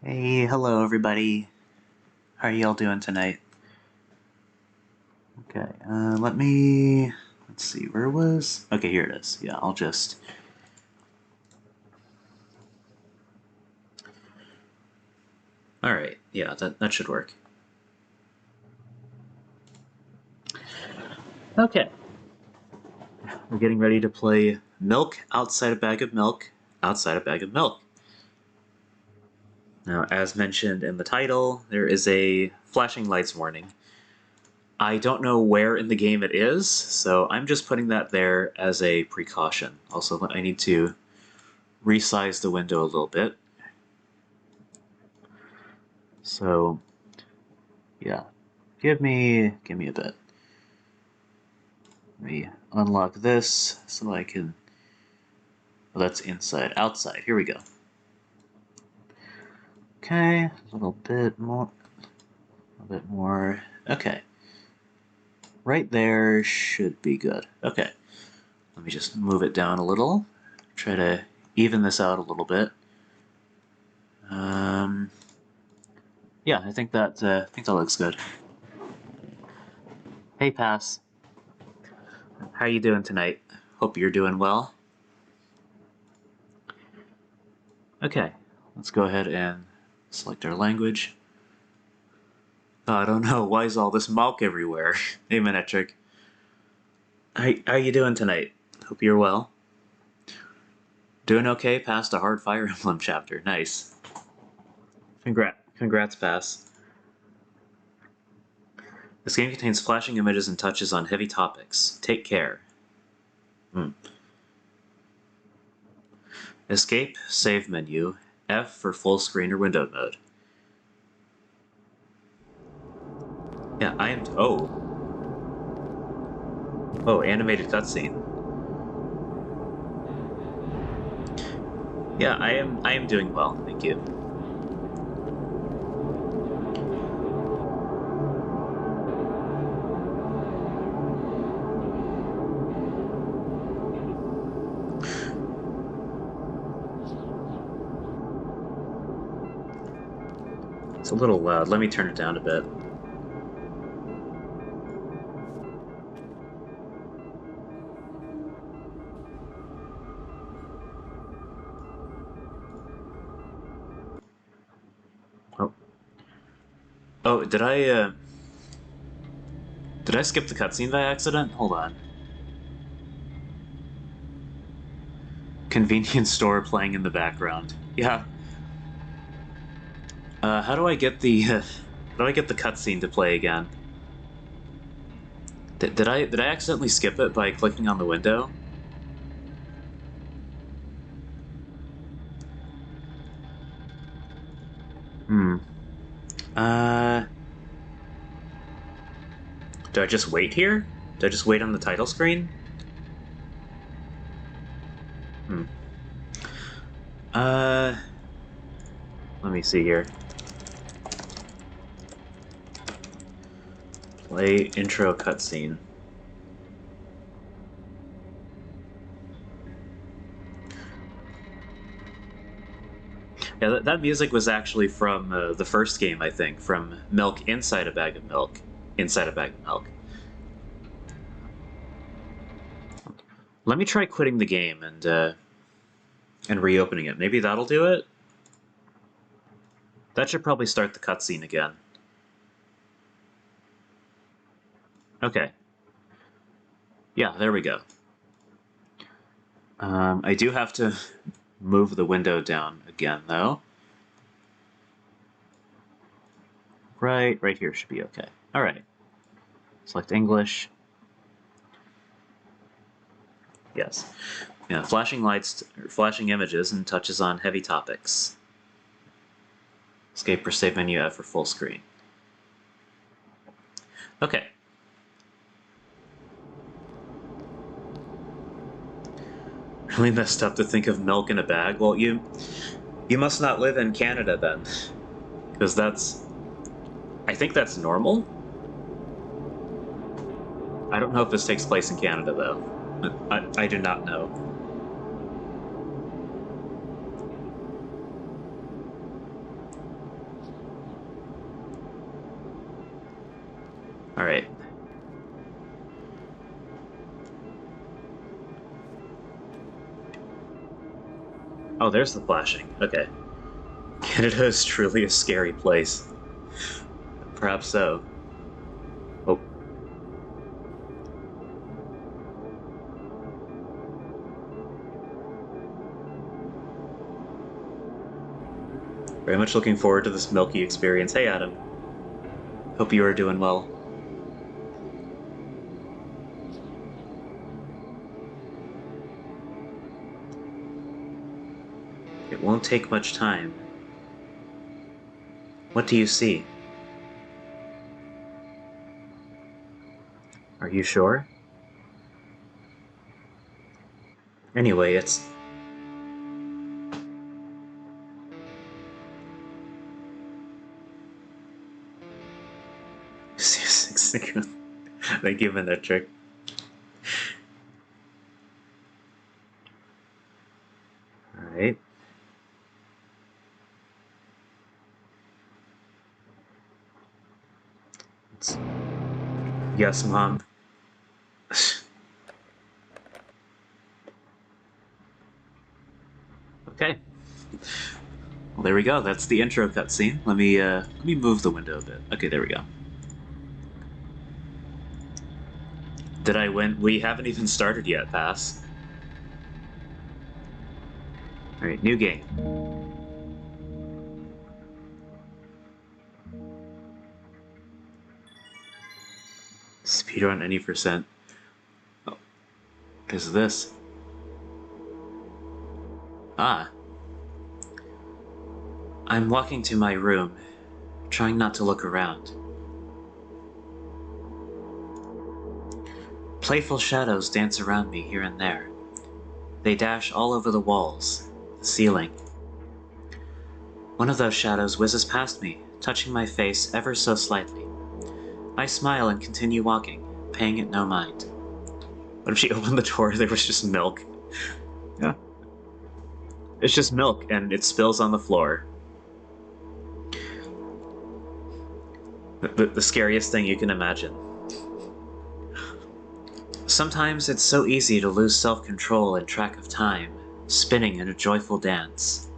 Hey, hello everybody. How are y'all doing tonight? Okay, let's see, where was... Okay, here it is. Yeah, I'll just... Alright, yeah, that should work. Okay. We're getting ready to play Milk Outside a Bag of Milk, Outside a Bag of Milk. Now, as mentioned in the title, there is a flashing lights warning. I don't know where in the game it is, so I'm just putting that there as a precaution. Also, I need to resize the window a little bit. So, yeah, give me a bit. Let me unlock this so I can... Oh, that's inside. Outside. Here we go. Okay, a little bit more. Okay. Right there should be good. Okay. Let me just move it down a little. Try to even this out a little bit. Yeah, I think that looks good. Hey, Pass. How you doing tonight? Hope you're doing well. Okay, let's go ahead and select our language. Oh, I don't know, why is all this milk everywhere? Hey, Manetric. How you doing tonight? Hope you're well. Doing okay past a hard Fire Emblem chapter. Nice. Congrats, Pass. This game contains flashing images and touches on heavy topics. Take care. Escape, save menu, F for full screen or window mode. Yeah, I am... Oh, animated cutscene. Yeah, I am doing well, thank you. It's a little loud. Let me turn it down a bit. Oh, did I skip the cutscene by accident? Hold on. Convenience store playing in the background. Yeah. How do I get the cutscene to play again? Did I accidentally skip it by clicking on the window? Do I just wait here? Do I just wait on the title screen? Let me see here. Play intro cutscene. Yeah, that music was actually from the first game, I think, from Milk Inside a Bag of Milk. Inside a Bag of Milk. Let me try quitting the game and reopening it. Maybe that'll do it? That should probably start the cutscene again. Okay. Yeah, there we go. I do have to move the window down again, though. Right here should be okay. Alright. Select English. Yes. Yeah, flashing lights, flashing images, and touches on heavy topics. Escape or save menu F for full screen. Okay. Really messed up to think of milk in a bag. Well, you must not live in Canada then, because I think that's normal. I don't know if this takes place in Canada though. I do not know. Alright. Oh, there's the flashing. Okay. Canada is truly a scary place. Perhaps so. Oh. Very much looking forward to this milky experience. Hey, Adam. Hope you are doing well. It won't take much time. What do you see? Are you sure? Anyway, it's... They give him that trick. Alright. Yes, Mom. Okay. Well, there we go. That's the intro cutscene. Let me move the window a bit. Okay, there we go. Did I win? We haven't even started yet, pass. Alright, new game. Speedrun any percent. Oh. What is this? Ah. I'm walking to my room, trying not to look around. Playful shadows dance around me here and there. They dash all over the walls, the ceiling. One of those shadows whizzes past me, touching my face ever so slightly. I smile and continue walking, paying it no mind. What if she opened the door and there was just milk? Yeah. It's just milk, and it spills on the floor. The scariest thing you can imagine. Sometimes it's so easy to lose self-control and track of time, spinning in a joyful dance.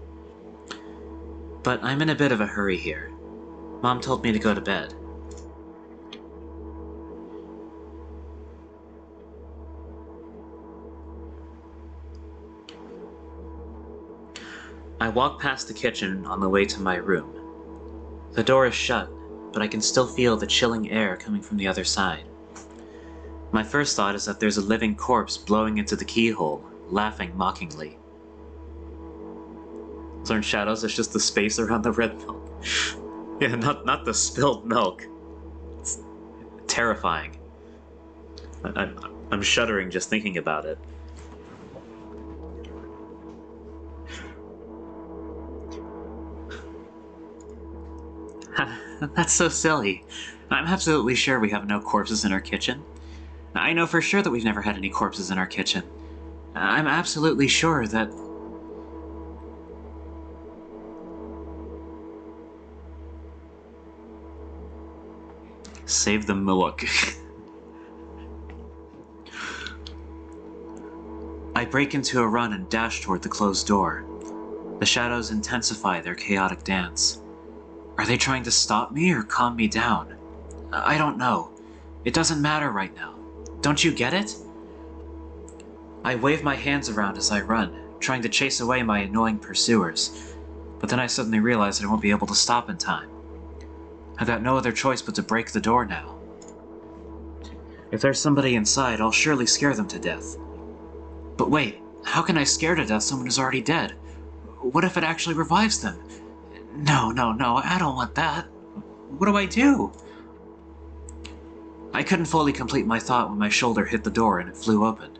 But I'm in a bit of a hurry here. Mom told me to go to bed. I walk past the kitchen on the way to my room. The door is shut, but I can still feel the chilling air coming from the other side. My first thought is that there's a living corpse blowing into the keyhole, laughing mockingly. Those aren't shadows, it's just the space around the red milk. Yeah, not the spilled milk. It's terrifying. I'm shuddering just thinking about it. That's so silly. I'm absolutely sure we have no corpses in our kitchen. I know for sure that we've never had any corpses in our kitchen. I'm absolutely sure that... Save the milk. I break into a run and dash toward the closed door. The shadows intensify their chaotic dance. Are they trying to stop me or calm me down? I don't know. It doesn't matter right now. Don't you get it? I wave my hands around as I run, trying to chase away my annoying pursuers, but then I suddenly realize that I won't be able to stop in time. I've got no other choice but to break the door now. If there's somebody inside, I'll surely scare them to death. But wait, how can I scare to death someone who's already dead? What if it actually revives them? No, I don't want that. What do I do? I couldn't fully complete my thought when my shoulder hit the door and it flew open.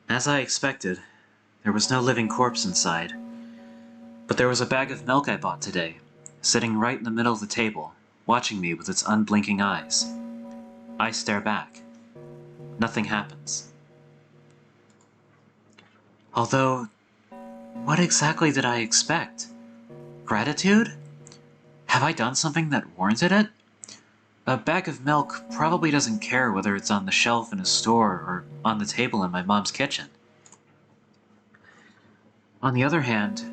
As I expected, there was no living corpse inside. But there was a bag of milk I bought today, sitting right in the middle of the table, watching me with its unblinking eyes. I stare back. Nothing happens. Although, what exactly did I expect? Gratitude? Have I done something that warranted it? A bag of milk probably doesn't care whether it's on the shelf in a store or on the table in my mom's kitchen. On the other hand,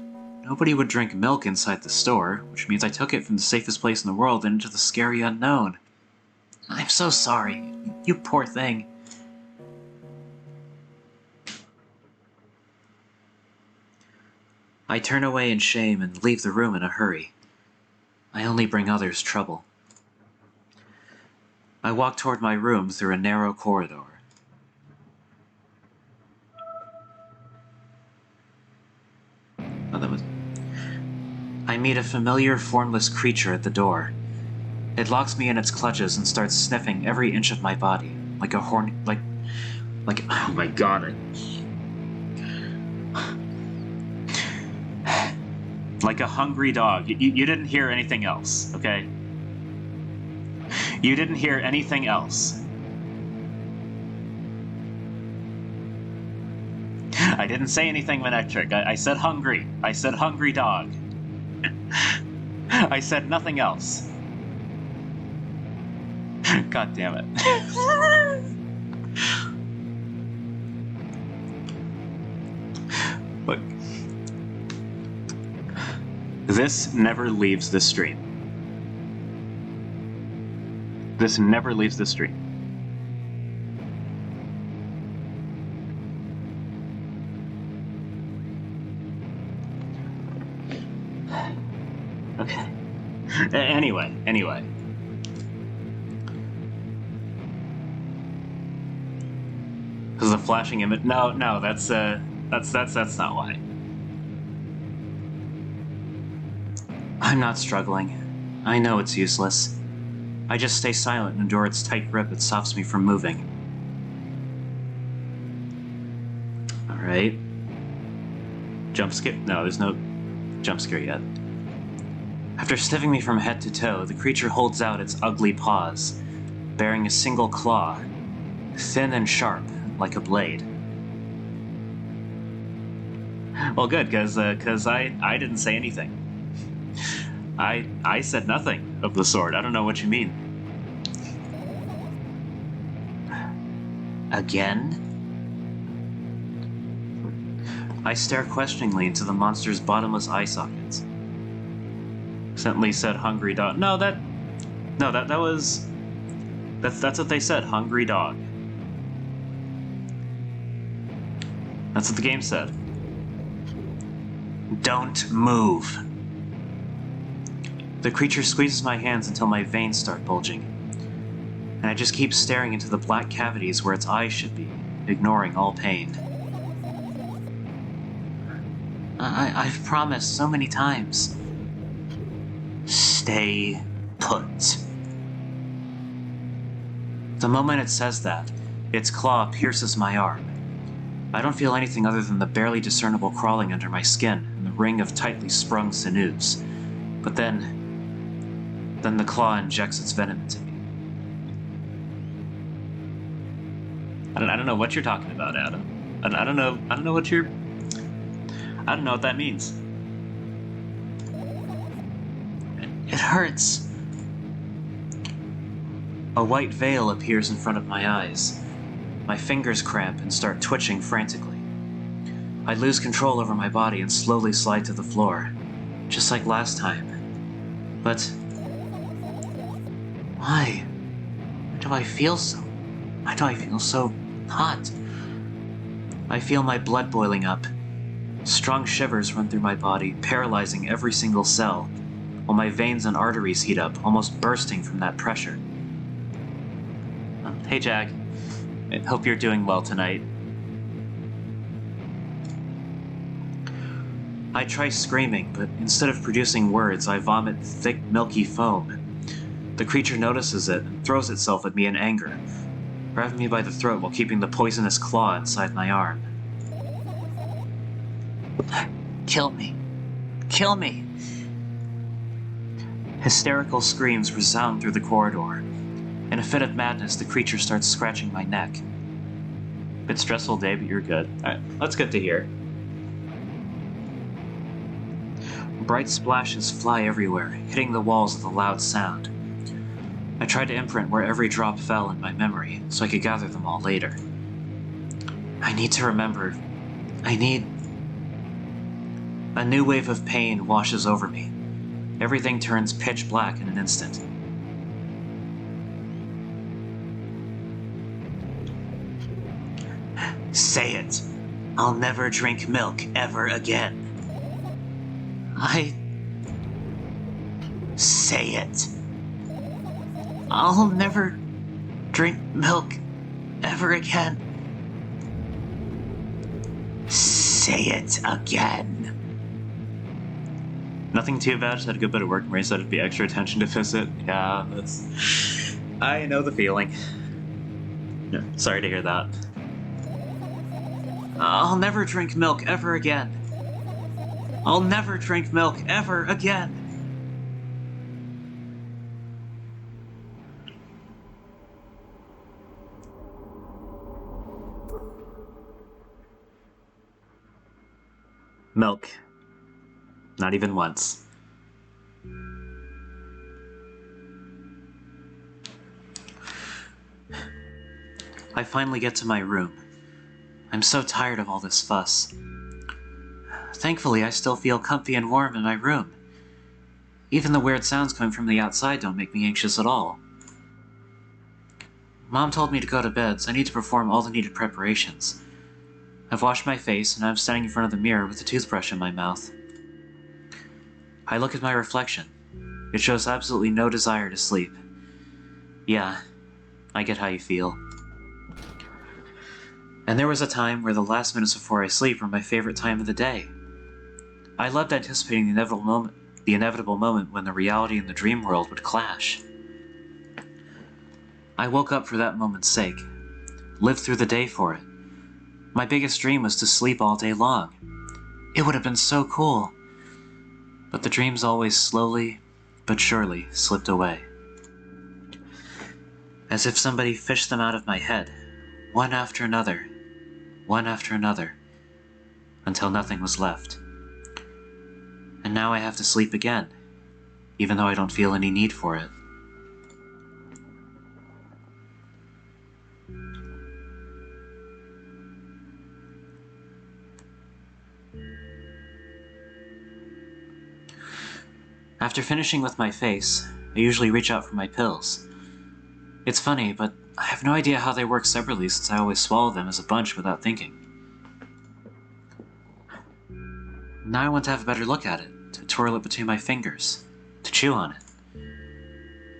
nobody would drink milk inside the store, which means I took it from the safest place in the world into the scary unknown. I'm so sorry, you poor thing. I turn away in shame and leave the room in a hurry. I only bring others trouble. I walk toward my room through a narrow corridor. I meet a familiar, formless creature at the door. It locks me in its clutches and starts sniffing every inch of my body, like a horny, oh my god. Like a hungry dog. You didn't hear anything else, okay? You didn't hear anything else. I didn't say anything Manectric. I said hungry. I said hungry dog. I said nothing else. God damn it. Look. This never leaves the stream. This never leaves the stream. Okay. Anyway. This is a flashing image. No, that's not why. I'm not struggling. I know it's useless. I just stay silent and endure its tight grip that stops me from moving. Alright. Jump scare? No, there's no jump scare yet. After sniffing me from head to toe, the creature holds out its ugly paws, bearing a single claw, thin and sharp, like a blade. Well, good, because I didn't say anything. I said nothing of the sort. I don't know what you mean. Again? I stare questioningly into the monster's bottomless eye sockets. Accidentally said hungry dog. That's what they said, hungry dog. That's what the game said. Don't move. The creature squeezes my hands until my veins start bulging, and I just keep staring into the black cavities where its eyes should be, ignoring all pain. I've promised so many times. Stay put. The moment it says that, its claw pierces my arm. I don't feel anything other than the barely discernible crawling under my skin and the ring of tightly sprung sinews. But then the claw injects its venom into me. I don't know what you're talking about, Adam. I don't know what that means. It hurts. A white veil appears in front of my eyes. My fingers cramp and start twitching frantically. I lose control over my body and slowly slide to the floor, just like last time. But why? Why do I feel so hot? I feel my blood boiling up. Strong shivers run through my body, paralyzing every single cell, while my veins and arteries heat up, almost bursting from that pressure. Hey, Jack. I hope you're doing well tonight. I try screaming, but instead of producing words, I vomit thick, milky foam. The creature notices it and throws itself at me in anger, grabbing me by the throat while keeping the poisonous claw inside my arm. Kill me. Kill me. Hysterical screams resound through the corridor. In a fit of madness, the creature starts scratching my neck. Bit stressful day, but you're good. Alright, that's good to hear. Bright splashes fly everywhere, hitting the walls with a loud sound. I tried to imprint where every drop fell in my memory, so I could gather them all later. I need to remember. A new wave of pain washes over me. Everything turns pitch black in an instant. Say it. I'll never drink milk ever again. Say it. I'll never drink milk ever again. Say it again. Nothing too bad, just had a good bit of work. Marie said it'd be extra attention to visit. Yeah, that's... I know the feeling. Yeah, sorry to hear that. I'll never drink milk ever again. I'll never drink milk ever again. Milk. Not even once. I finally get to my room. I'm so tired of all this fuss. Thankfully, I still feel comfy and warm in my room. Even the weird sounds coming from the outside don't make me anxious at all. Mom told me to go to bed, so I need to perform all the needed preparations. I've washed my face, and I'm standing in front of the mirror with a toothbrush in my mouth. I look at my reflection. It shows absolutely no desire to sleep. Yeah, I get how you feel. And there was a time where the last minutes before I sleep were my favorite time of the day. I loved anticipating the inevitable moment when the reality and the dream world would clash. I woke up for that moment's sake, lived through the day for it. My biggest dream was to sleep all day long. It would have been so cool. But the dreams always slowly, but surely, slipped away. As if somebody fished them out of my head, one after another, until nothing was left. And now I have to sleep again, even though I don't feel any need for it. After finishing with my face, I usually reach out for my pills. It's funny, but I have no idea how they work separately since I always swallow them as a bunch without thinking. Now I want to have a better look at it, to twirl it between my fingers, to chew on it.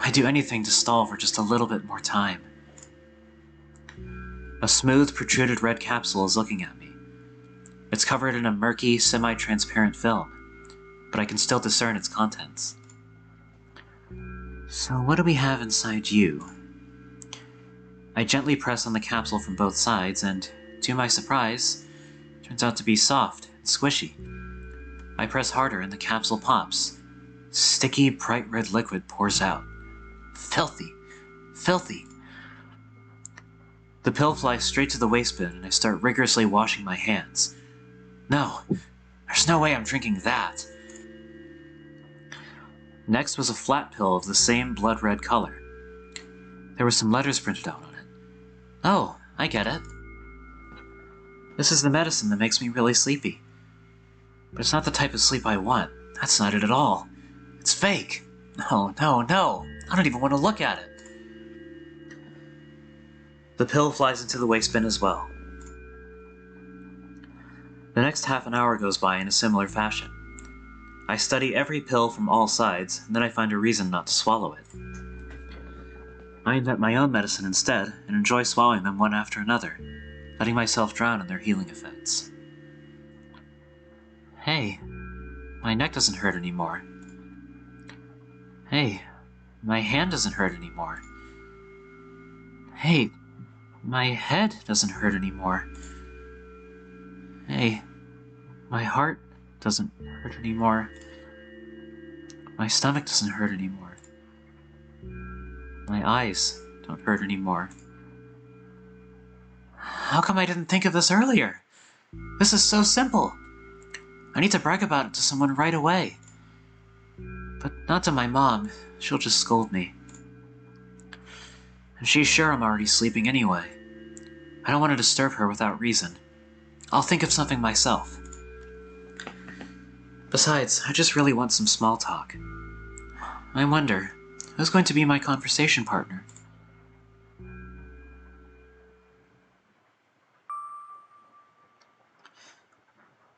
I'd do anything to stall for just a little bit more time. A smooth, protruded red capsule is looking at me. It's covered in a murky, semi-transparent film, but I can still discern its contents. So what do we have inside you? I gently press on the capsule from both sides, and, to my surprise, it turns out to be soft and squishy. I press harder and the capsule pops. Sticky, bright red liquid pours out. Filthy. Filthy. The pill flies straight to the waste bin, and I start rigorously washing my hands. No, there's no way I'm drinking that. Next was a flat pill of the same blood-red color. There were some letters printed out on it. Oh, I get it. This is the medicine that makes me really sleepy. But it's not the type of sleep I want. That's not it at all. It's fake. No, no, no. I don't even want to look at it. The pill flies into the waste bin as well. The next half an hour goes by in a similar fashion. I study every pill from all sides, and then I find a reason not to swallow it. I invent my own medicine instead, and enjoy swallowing them one after another, letting myself drown in their healing effects. Hey, my neck doesn't hurt anymore. Hey, my hand doesn't hurt anymore. Hey, my head doesn't hurt anymore. Hey, my heart doesn't hurt anymore. My stomach doesn't hurt anymore. My eyes don't hurt anymore. How come I didn't think of this earlier? This is so simple. I need to brag about it to someone right away. But not to my mom. She'll just scold me. And she's sure I'm already sleeping anyway. I don't want to disturb her without reason. I'll think of something myself. Besides, I just really want some small talk. I wonder, who's going to be my conversation partner?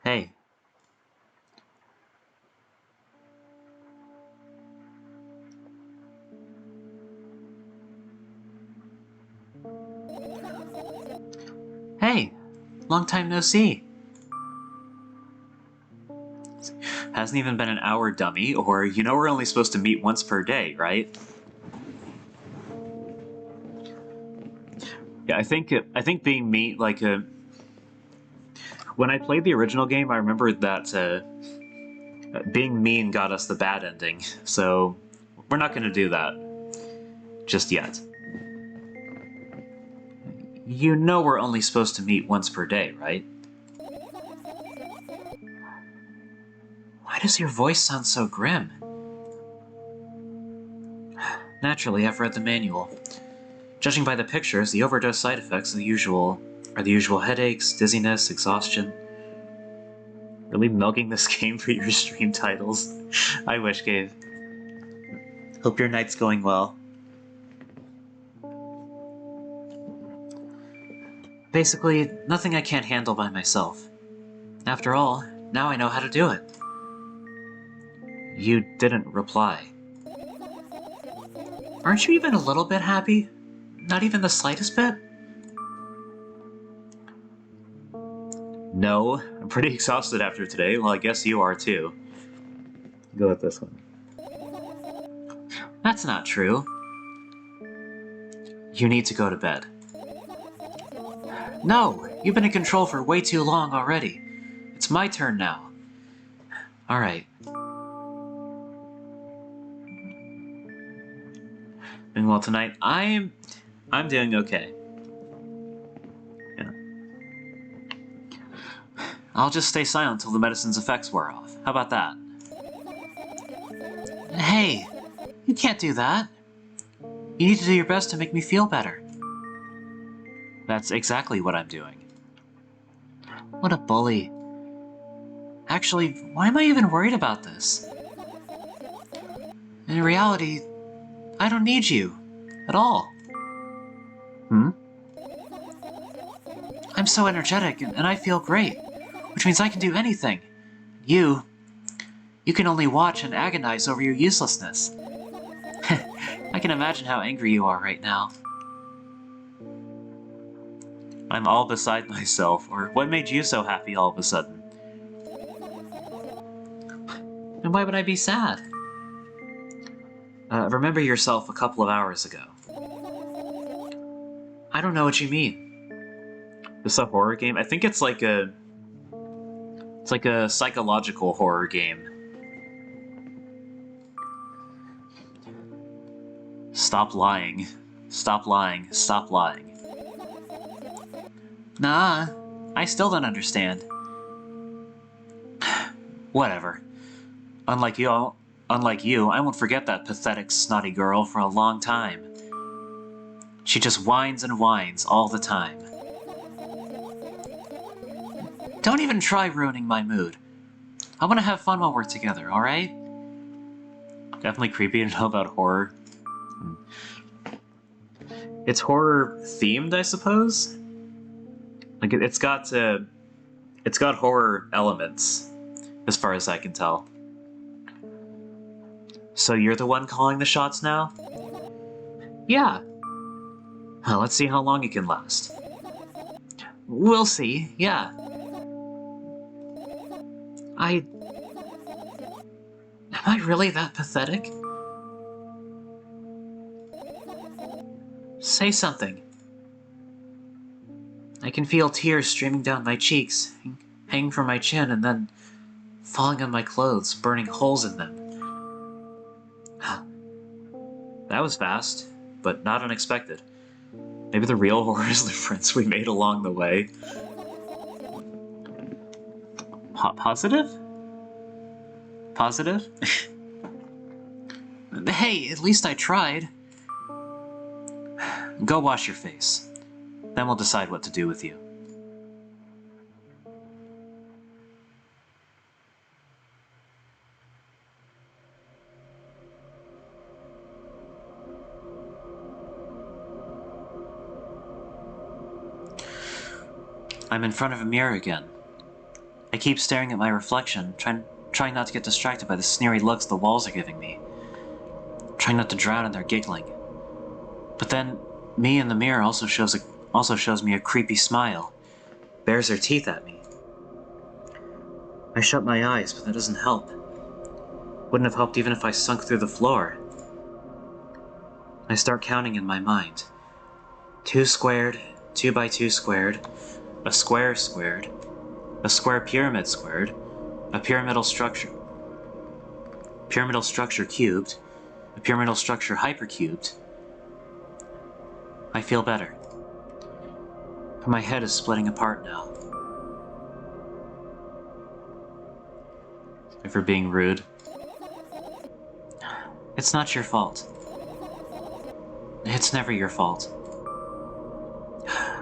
Hey. Hey, long time no see. Hasn't even been an hour, dummy, or you know we're only supposed to meet once per day, right? Yeah, I think being meet like a. When I played the original game, I remember that being mean got us the bad ending, so we're not going to do that just yet. You know we're only supposed to meet once per day, right? Why does your voice sound so grim? Naturally, I've read the manual. Judging by the pictures, the overdose side effects are the usual headaches, dizziness, exhaustion. Really milking this game for your stream titles. I wish, Gabe. Hope your night's going well. Basically, nothing I can't handle by myself. After all, now I know how to do it. You didn't reply. Aren't you even a little bit happy? Not even the slightest bit? No, I'm pretty exhausted after today. Well, I guess you are too. Go with this one. That's not true. You need to go to bed. No, you've been in control for way too long already. It's my turn now. Alright. Doing well tonight. I'm doing okay. Yeah. I'll just stay silent till the medicine's effects wear off. How about that? Hey, you can't do that. You need to do your best to make me feel better. That's exactly what I'm doing. What a bully. Actually, why am I even worried about this? In reality, I don't need you. At all. Hmm? I'm so energetic, and I feel great. Which means I can do anything. You can only watch and agonize over your uselessness. I can imagine how angry you are right now. I'm all beside myself, or what made you so happy all of a sudden? And why would I be sad? Remember yourself a couple of hours ago. I don't know what you mean. This a horror game? I think it's like a psychological horror game. Stop lying. Stop lying. Stop lying. Nah, I still don't understand. Whatever. Unlike you, I won't forget that pathetic, snotty girl for a long time. She just whines and whines all the time. Don't even try ruining my mood. I want to have fun while we're together, alright? Definitely creepy to know about horror. It's horror-themed, I suppose? Like, it's got horror elements, as far as I can tell. So you're the one calling the shots now? Yeah. Well, let's see how long it can last. We'll see, yeah. Am I really that pathetic? Say something. I can feel tears streaming down my cheeks, hanging from my chin, and then falling on my clothes, burning holes in them. That was fast, but not unexpected. Maybe the real horror is the friends we made along the way. Positive? Positive? Hey, at least I tried. Go wash your face. Then we'll decide what to do with you. I'm in front of a mirror again. I keep staring at my reflection, trying not to get distracted by the sneery looks the walls are giving me. Trying not to drown in their giggling. But then, me in the mirror also shows me a creepy smile. Bares her teeth at me. I shut my eyes, but that doesn't help. Wouldn't have helped even if I sunk through the floor. I start counting in my mind. 2 squared, 2 by 2 squared, a square squared, a square pyramid squared, a pyramidal structure cubed, a pyramidal structure hypercubed. I feel better. But my head is splitting apart now. Sorry for being rude. It's not your fault. It's never your fault.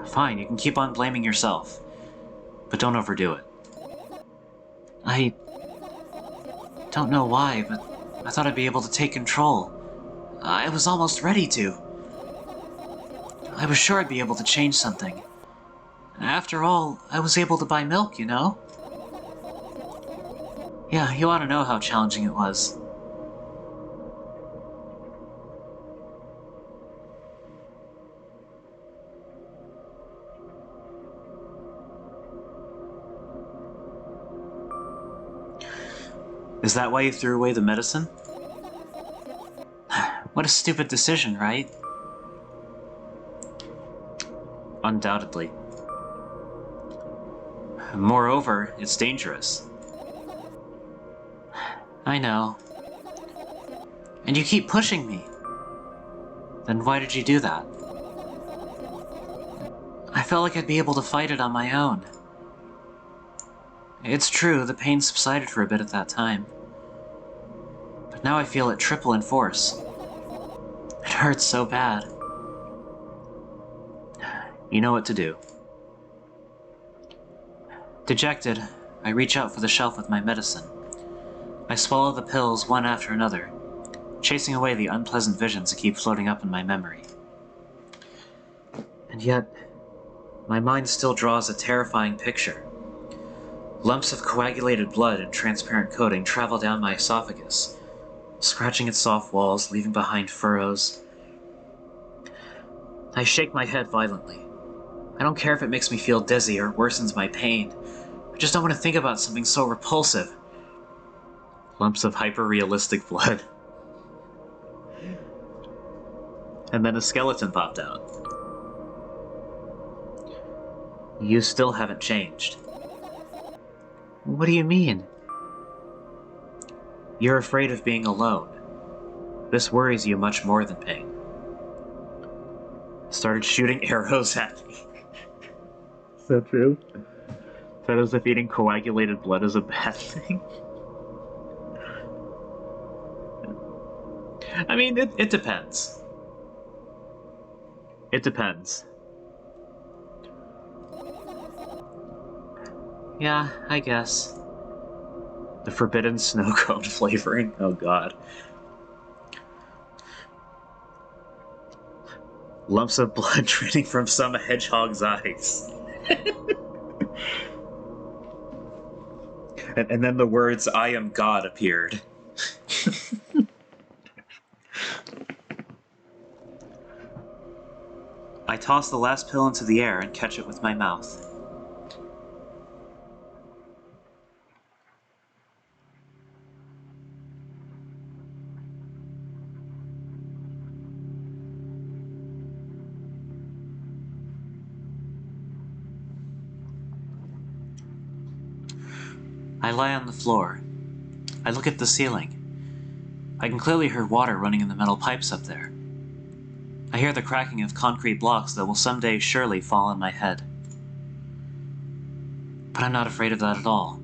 Fine, you can keep on blaming yourself. But don't overdo it. I don't know why, but I thought I'd be able to take control. I was almost ready to. I was sure I'd be able to change something. After all, I was able to buy milk, you know? Yeah, you ought to know how challenging it was. Is that why you threw away the medicine? What a stupid decision, right? Undoubtedly. Moreover, it's dangerous. I know. And you keep pushing me. Then why did you do that? I felt like I'd be able to fight it on my own. It's true, the pain subsided for a bit at that time. But now I feel it triple in force. It hurts so bad. You know what to do. Dejected, I reach out for the shelf with my medicine. I swallow the pills one after another, chasing away the unpleasant visions that keep floating up in my memory. And yet, my mind still draws a terrifying picture. Lumps of coagulated blood and transparent coating travel down my esophagus, scratching at soft walls, leaving behind furrows. I shake my head violently. I don't care if it makes me feel dizzy or worsens my pain. I just don't want to think about something so repulsive. Lumps of hyper-realistic blood. And then a skeleton popped out. You still haven't changed. What do you mean? You're afraid of being alone. This worries you much more than pain. Started shooting arrows at me. So true. Said as if eating coagulated blood is a bad thing. I mean, it depends. It depends. Yeah, I guess. The forbidden snow cone flavoring. Oh god. Lumps of blood draining from some hedgehog's eyes. and then the words, "I am God," appeared. I toss the last pill into the air and catch it with my mouth. I lie on the floor. I look at the ceiling. I can clearly hear water running in the metal pipes up there. I hear the cracking of concrete blocks that will someday surely fall on my head. But I'm not afraid of that at all.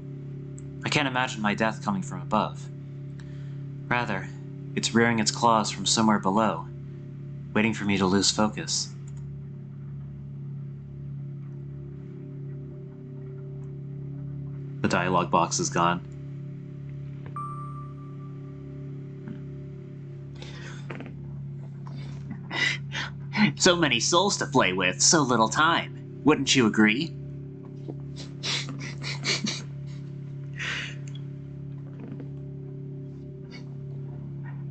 I can't imagine my death coming from above. Rather, It's rearing its claws from somewhere below, waiting for me to lose focus. The dialogue box is gone. So many souls to play with, so little time. Wouldn't you agree?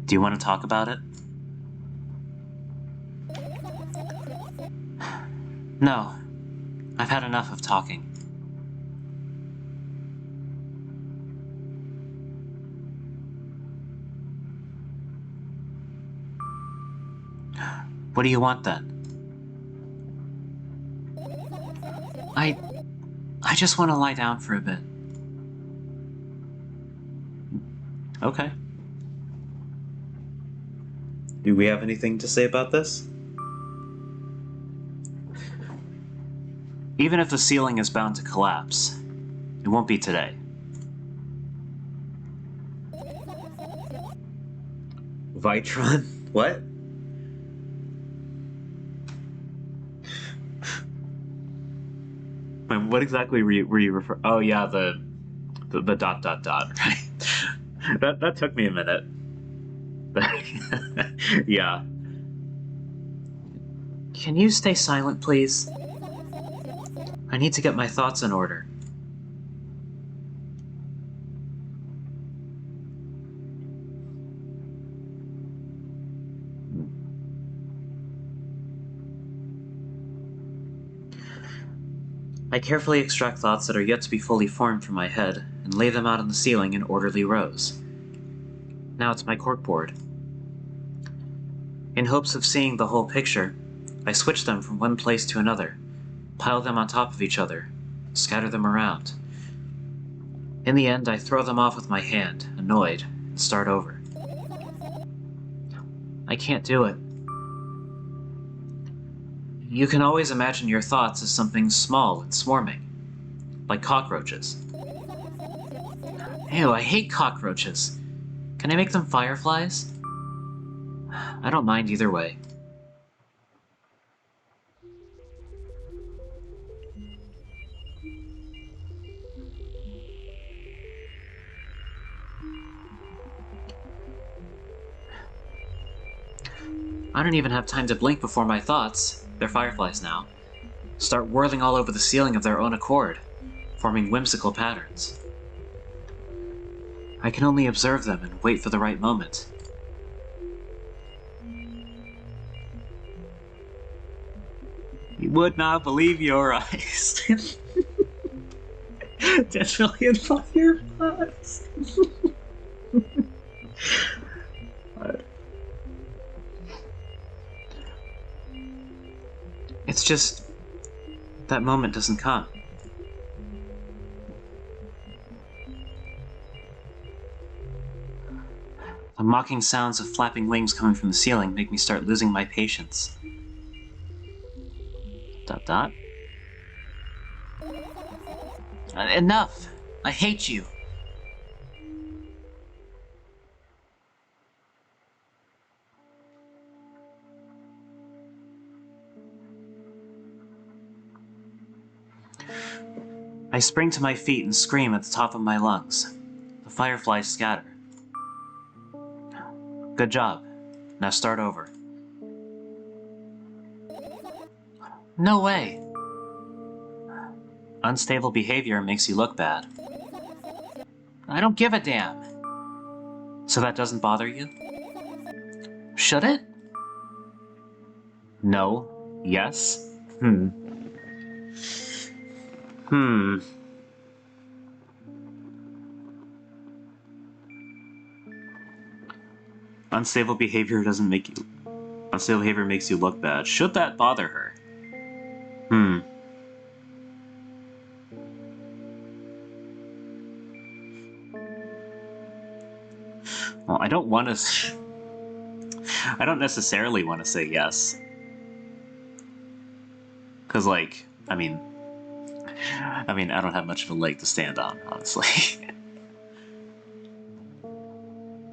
Do you want to talk about it? No. I've had enough of talking. What do you want then? I just want to lie down for a bit. Okay. Do we have anything to say about this? Even if the ceiling is bound to collapse, it won't be today. Vitron? What? Wait, what exactly were you referring? Oh yeah, the dot dot dot, right? that took me a minute. Yeah. Can you stay silent, please? I need to get my thoughts in order. I carefully extract thoughts that are yet to be fully formed from my head and lay them out on the ceiling in orderly rows. Now it's my corkboard. In hopes of seeing the whole picture, I switch them from one place to another, pile them on top of each other, scatter them around. In the end, I throw them off with my hand, annoyed, and start over. I can't do it. You can always imagine your thoughts as something small and swarming, like cockroaches. Ew, I hate cockroaches. Can I make them fireflies? I don't mind either way. I don't even have time to blink before my thoughts, they're fireflies now, start whirling all over the ceiling of their own accord, forming whimsical patterns. I can only observe them and wait for the right moment. You would not believe your eyes. 10 million fireflies. It's just that moment doesn't come. The mocking sounds of flapping wings coming from the ceiling make me start losing my patience. Dot dot. Enough! I hate you! I spring to my feet and scream at the top of my lungs. The fireflies scatter. Good job. Now start over. No way! Unstable behavior makes you look bad. I don't give a damn. So that doesn't bother you? Should it? No. Yes? Unstable behavior makes you look bad. Should that bother her? Well, I don't necessarily want to say yes. Cause like, I mean, I don't have much of a leg to stand on, honestly.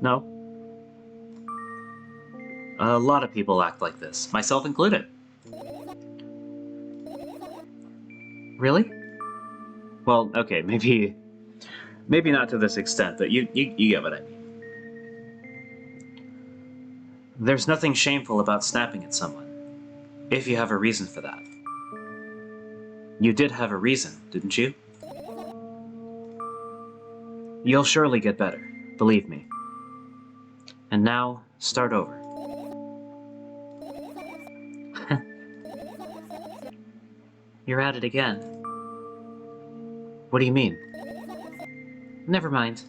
No. A lot of people act like this, myself included. Really? Well, okay, maybe not to this extent, but you get what I mean. There's nothing shameful about snapping at someone, if you have a reason for that. You did have a reason, didn't you? You'll surely get better, believe me. And now, start over. You're at it again. What do you mean? Never mind.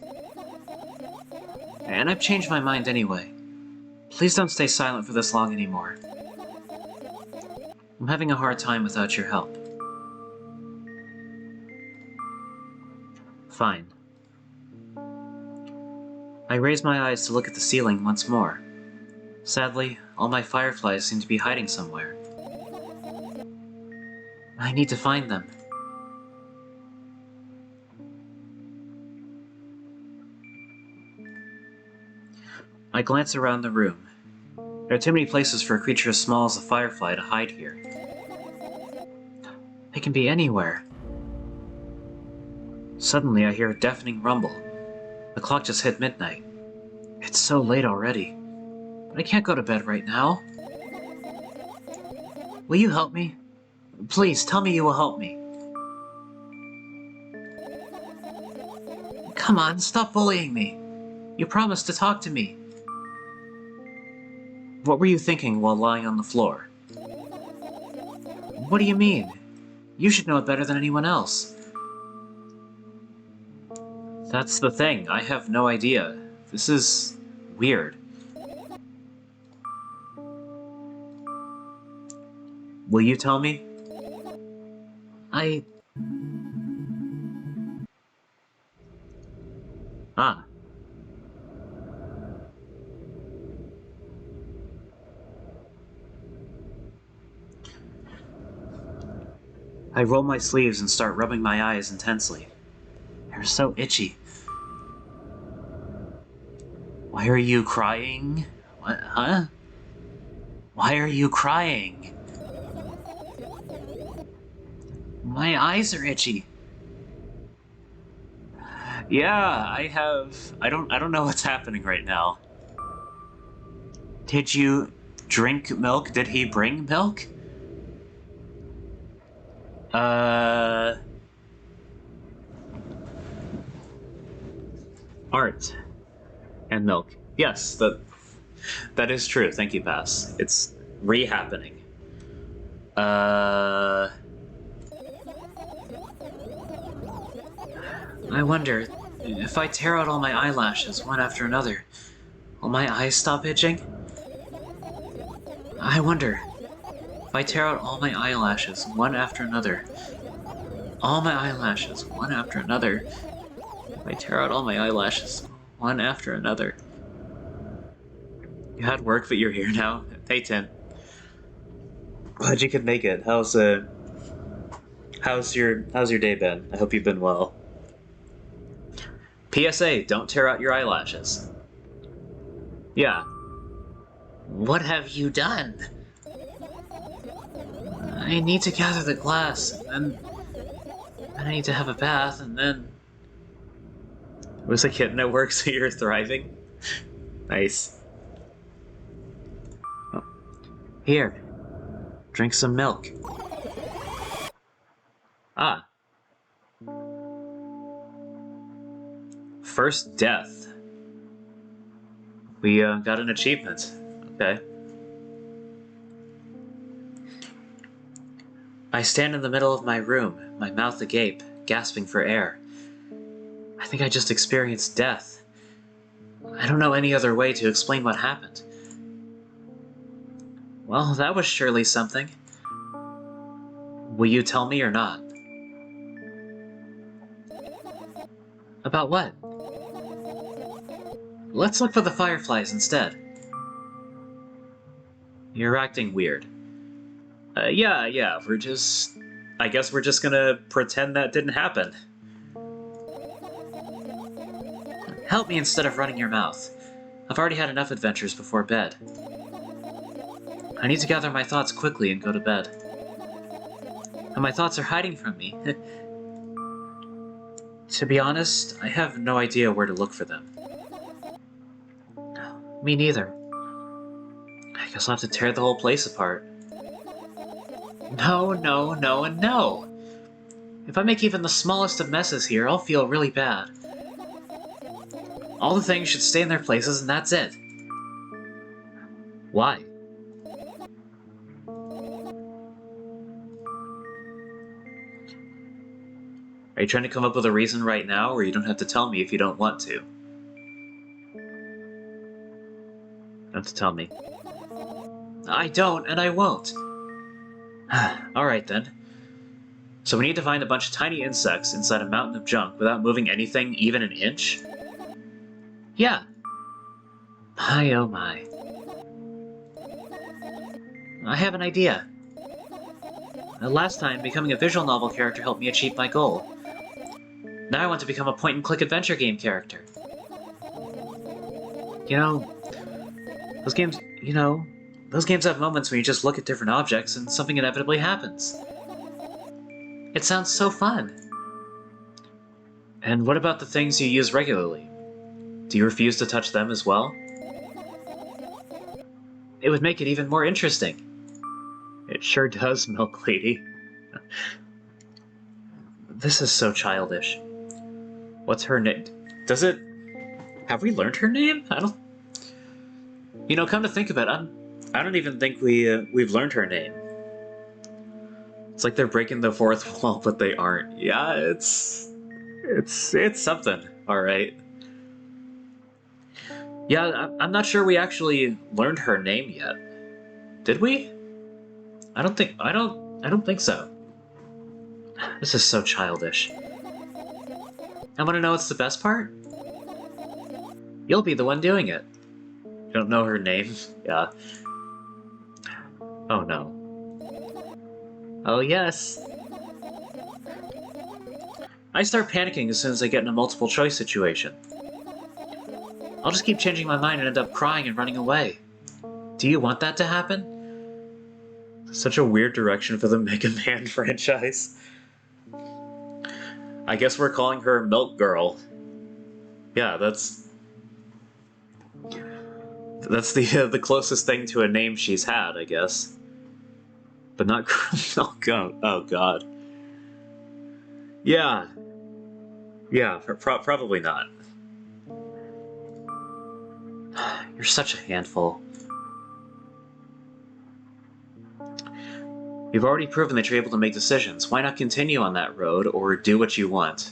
And I've changed my mind anyway. Please don't stay silent for this long anymore. I'm having a hard time without your help. Fine. I raise my eyes to look at the ceiling once more. Sadly, all my fireflies seem to be hiding somewhere. I need to find them. I glance around the room. There are too many places for a creature as small as a firefly to hide here. They can be anywhere. Suddenly I hear a deafening rumble. The clock just hit midnight. It's so late already. But I can't go to bed right now. Will you help me? Please, tell me you will help me. Come on, stop bullying me. You promised to talk to me. What were you thinking while lying on the floor? What do you mean? You should know it better than anyone else. That's the thing, I have no idea. This is weird. Will you tell me? Ah. I roll my sleeves and start rubbing my eyes intensely. They're so itchy. Why are you crying? What? Huh? Why are you crying? My eyes are itchy. Yeah, I don't know what's happening right now. Did you drink milk? Did he bring milk? Art. And milk. Yes, that is true. Thank you, Pass. It's re-happening. I wonder, if I tear out all my eyelashes one after another, will my eyes stop itching? I wonder, if I tear out all my eyelashes one after another, all my eyelashes one after another, if I tear out all my eyelashes one after another. You had work, but you're here now. Hey, Tim. Glad you could make it. How's your day been? I hope you've been well. PSA, don't tear out your eyelashes. Yeah. What have you done? I need to gather the glass, and then I need to have a bath, and then... Was a kitten at work, so you're thriving? Nice. Oh. Here. Drink some milk. Ah. First death. We got an achievement. Okay. I stand in the middle of my room, my mouth agape, gasping for air. I think I just experienced death. I don't know any other way to explain what happened. Well, that was surely something. Will you tell me or not? About what? Let's look for the fireflies instead. You're acting weird. Yeah, I guess we're just gonna pretend that didn't happen. Help me instead of running your mouth. I've already had enough adventures before bed. I need to gather my thoughts quickly and go to bed. And my thoughts are hiding from me. To be honest, I have no idea where to look for them. Me neither. I guess I'll have to tear the whole place apart. No, no, no, and no! If I make even the smallest of messes here, I'll feel really bad. All the things should stay in their places and that's it. Why? Are you trying to come up with a reason right now, or you don't have to tell me if you don't want to? You don't have to tell me. I don't, and I won't. Alright then. So we need to find a bunch of tiny insects inside a mountain of junk without moving anything even an inch? Yeah. My oh my. I have an idea. Last time, becoming a visual novel character helped me achieve my goal. Now I want to become a point-and-click adventure game character. Those games have moments when you just look at different objects and something inevitably happens. It sounds so fun. And what about the things you use regularly? Do you refuse to touch them as well? It would make it even more interesting. It sure does, Milk Lady. This is so childish. What's her name? Does it... Have we learned her name? I don't... come to think of it, I don't even think we've learned her name. It's like they're breaking the fourth wall, but they aren't. Yeah, it's something, alright. Yeah, I'm not sure we actually learned her name yet. Did we? I don't think so. This is so childish. I want to know what's the best part? You'll be the one doing it. You don't know her name? Yeah. Oh no. Oh yes. I start panicking as soon as I get in a multiple choice situation. I'll just keep changing my mind and end up crying and running away. Do you want that to happen? Such a weird direction for the Mega Man franchise. I guess we're calling her Milk Girl. Yeah, that's the closest thing to a name she's had, I guess. But not Milk Goat. Oh god. Yeah. Yeah, probably not. You're such a handful. You've already proven that you're able to make decisions. Why not continue on that road, or do what you want?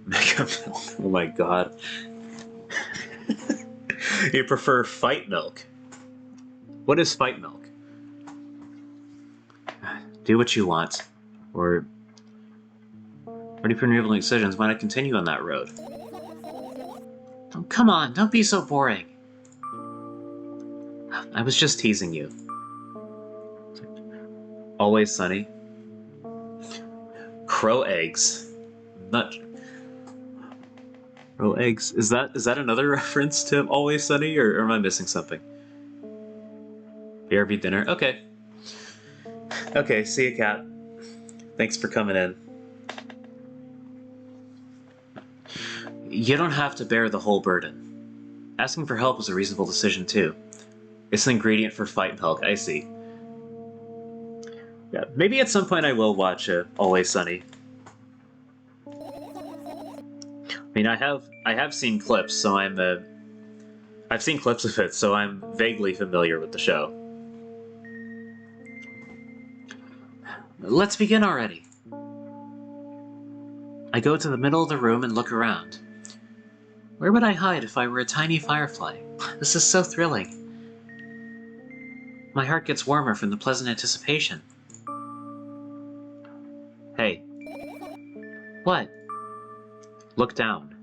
Mega Milk. Oh my god. You prefer Fight Milk. What is Fight Milk? Do what you want. Or... Already proven you're able to make decisions. Why not continue on that road? Oh, come on, don't be so boring. I was just teasing you. Always Sunny. Crow eggs. Not... Crow eggs. Is that another reference to Always Sunny, or am I missing something? BRB dinner. Okay. Okay, see you, Cat. Thanks for coming in. You don't have to bear the whole burden. Asking for help is a reasonable decision, too. It's an ingredient for Fight Milk, I see. Yeah, maybe at some point I will watch Always Sunny. I mean, I have seen clips, so I've seen clips of it, so I'm vaguely familiar with the show. Let's begin already. I go to the middle of the room and look around. Where would I hide if I were a tiny firefly? This is so thrilling. My heart gets warmer from the pleasant anticipation. Hey. What? Look down.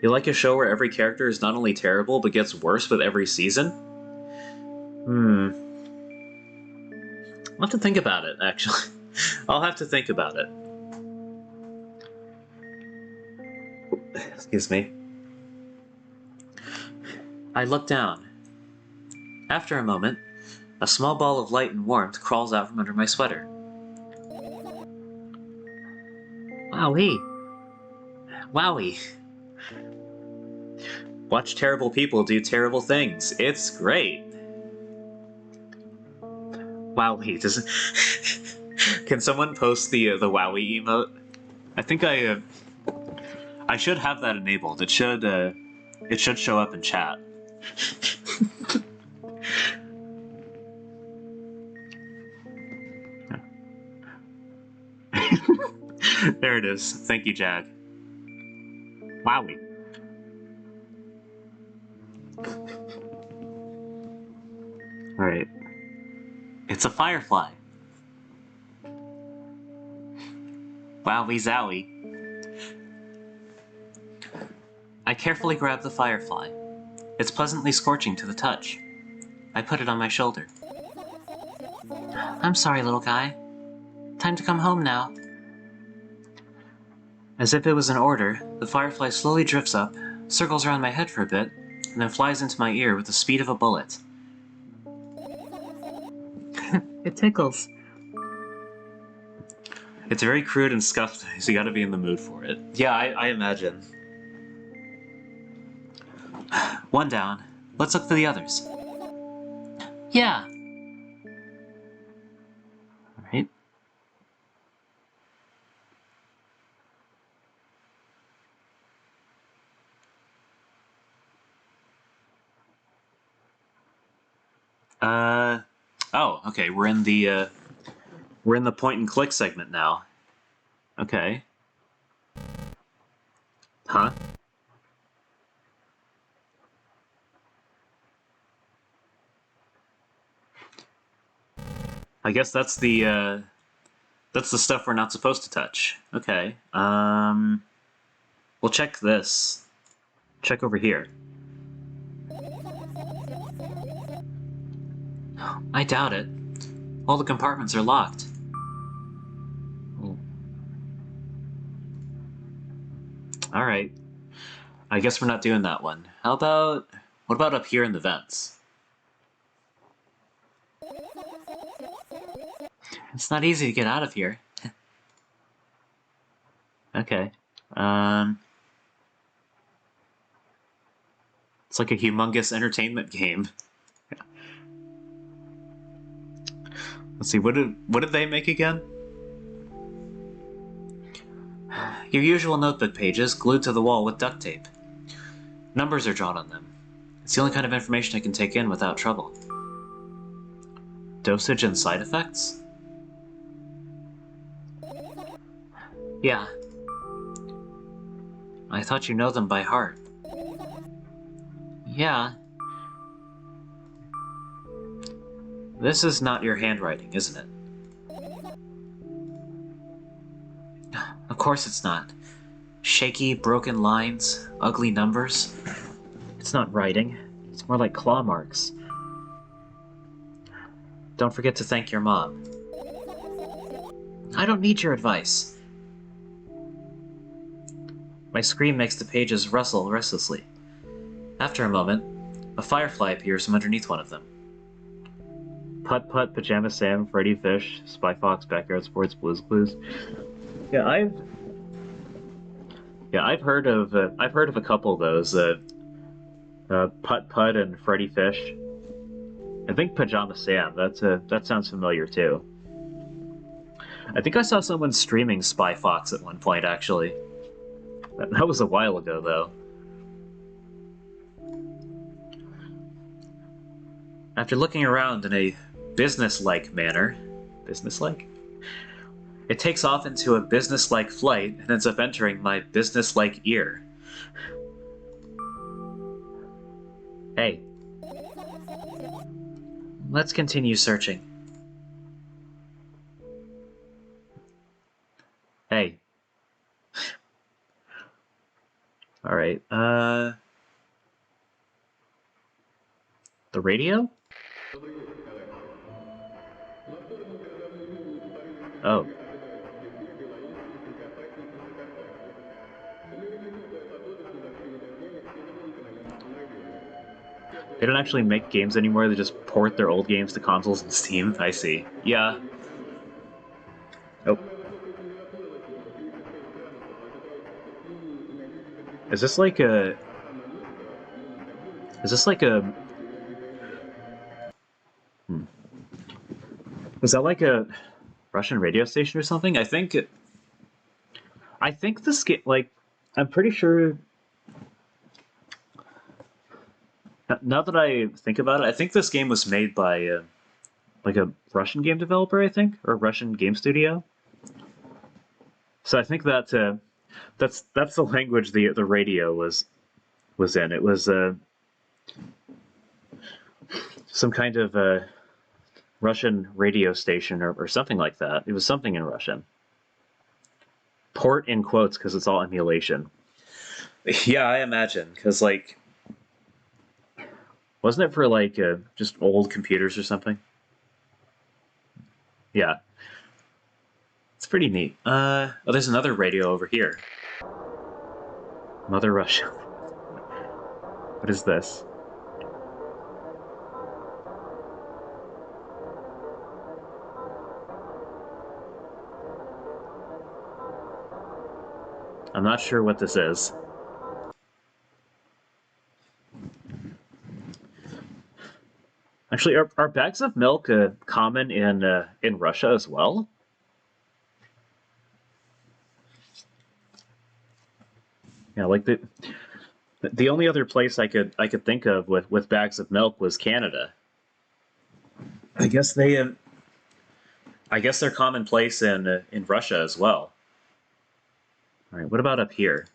You like a show where every character is not only terrible, but gets worse with every season? I'll have to think about it, actually. I'll have to think about it. Excuse me. I look down. After a moment, a small ball of light and warmth crawls out from under my sweater. Wowee! Wowie! Watch terrible people do terrible things. It's great! Wowie, does Can someone post the Wowie emote? I think I should have that enabled. It should show up in chat. There it is. Thank you, Jag. Wowie. Alright. It's a firefly. Wowie zowie. I carefully grab the firefly. It's pleasantly scorching to the touch. I put it on my shoulder. I'm sorry, little guy. Time to come home now. As if it was an order, the firefly slowly drifts up, circles around my head for a bit, and then flies into my ear with the speed of a bullet. It tickles. It's very crude and scuffed, so you gotta be in the mood for it. Yeah, I imagine. One down. Let's look for the others. Yeah. Alright. Oh, okay, we're in the point and click segment now. Okay. Huh? I guess that's the stuff we're not supposed to touch. Okay. We'll check this. Check over here. I doubt it. All the compartments are locked. Alright. I guess we're not doing that one. What about up here in the vents? It's not easy to get out of here. Okay. It's like a humongous entertainment game. Let's see, what did they make again? Your usual notebook pages glued to the wall with duct tape. Numbers are drawn on them. It's the only kind of information I can take in without trouble. Dosage and side effects? Yeah. I thought you know them by heart. Yeah. This is not your handwriting, isn't it? Of course it's not. Shaky, broken lines, ugly numbers. It's not writing. It's more like claw marks. Don't forget to thank your mom. I don't need your advice. My scream makes the pages rustle restlessly. After a moment, a firefly appears from underneath one of them. Putt Putt, Pajama Sam, Freddy Fish, Spy Fox, Backyard Sports, Blues Clues. Yeah, I've heard of a couple of those. Putt Putt and Freddy Fish. I think Pajama Sam. That sounds familiar too. I think I saw someone streaming Spy Fox at one point, actually. That was a while ago, though. After looking around in a business-like manner, business-like? It takes off into a business-like flight and ends up entering my business-like ear. Hey. Let's continue searching. Hey. Alright, the radio? Oh. don't actually make games anymore, they just port their old games to consoles and Steam. I see. Yeah. Oh. Is this like a... Is this like a... Is that like a Russian radio station or something? I think this game, like, I'm pretty sure... Now that I think about it, I think this game was made by, like a Russian game developer, I think? Or a Russian game studio? So I think that, that's the language the radio was in. It was, some kind of, Russian radio station or something like that. It was something in Russian. Port in quotes, because it's all emulation. Yeah, I imagine, because, like... Wasn't it for, like, just old computers or something? Yeah. It's pretty neat. Oh, there's another radio over here. Mother Russia. What is this? I'm not sure what this is. Actually, are bags of milk common in Russia as well? Yeah, like the only other place I could think of with bags of milk was Canada. I guess they're commonplace in Russia as well. All right, what about up here?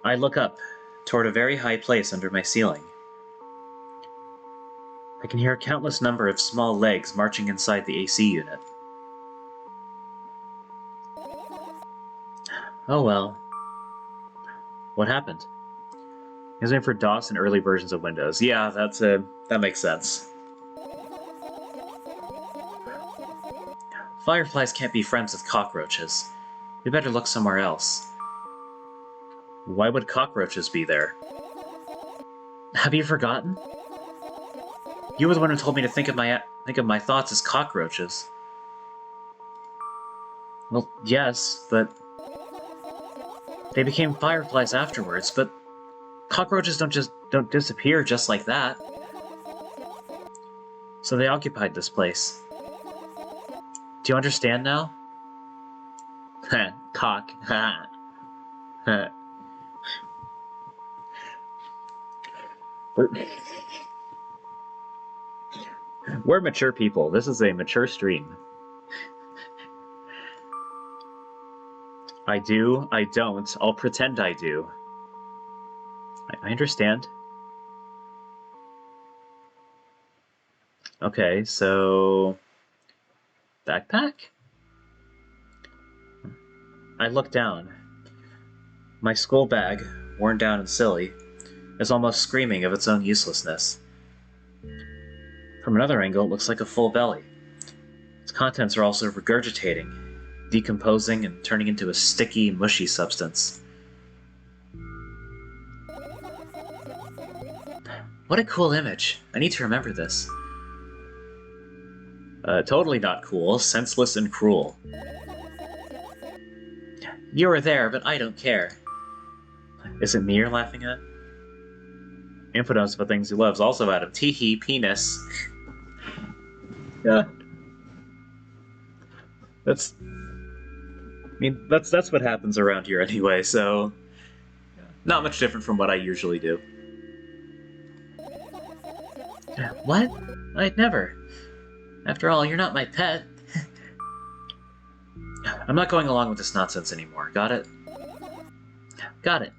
I look up toward a very high place under my ceiling. I can hear a countless number of small legs marching inside the AC unit. Oh well. What happened? It's made for DOS and early versions of Windows. Yeah, that makes sense. Fireflies can't be friends with cockroaches. We better look somewhere else. Why would cockroaches be there? Have you forgotten? You were the one who told me to think of my thoughts as cockroaches. Well, yes, but they became fireflies afterwards, but cockroaches don't disappear just like that. So they occupied this place. Do you understand now? Cock. We're mature people. This is a mature stream. I do, I don't. I'll pretend I do. I understand. Okay, so... Backpack? I look down. My school bag, worn down and silly, is almost screaming of its own uselessness. From another angle, it looks like a full belly. Its contents are also regurgitating, decomposing, and turning into a sticky, mushy substance. What a cool image. I need to remember this. Totally not cool, senseless and cruel. You were there, but I don't care. Is it me you're laughing at? Infidels for things he loves, also Adam. Teehee, penis. Yeah. That's what happens around here anyway, so... Not much different from what I usually do. What? I'd never. After all, you're not my pet. I'm not going along with this nonsense anymore, got it? Got it.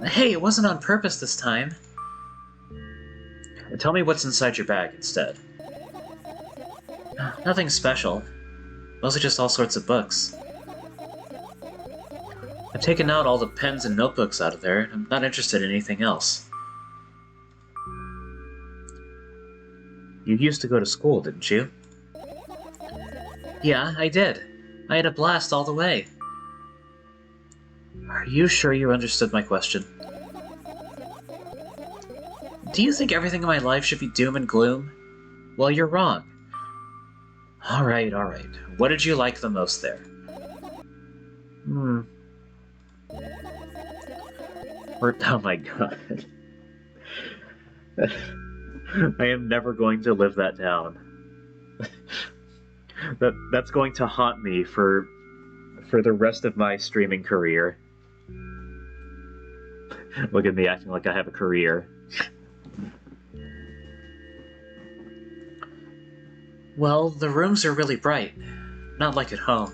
Hey, it wasn't on purpose this time. Tell me what's inside your bag instead. Nothing special. Mostly just all sorts of books. I've taken out all the pens and notebooks out of there. I'm not interested in anything else. You used to go to school, didn't you? Yeah, I did. I had a blast all the way. Are you sure you understood my question? Do you think everything in my life should be doom and gloom? Well, you're wrong. Alright, alright. What did you like the most there? Oh my god. I am never going to live that down. That's going to haunt me for the rest of my streaming career. Look at me acting like I have a career. Well, the rooms are really bright. Not like at home.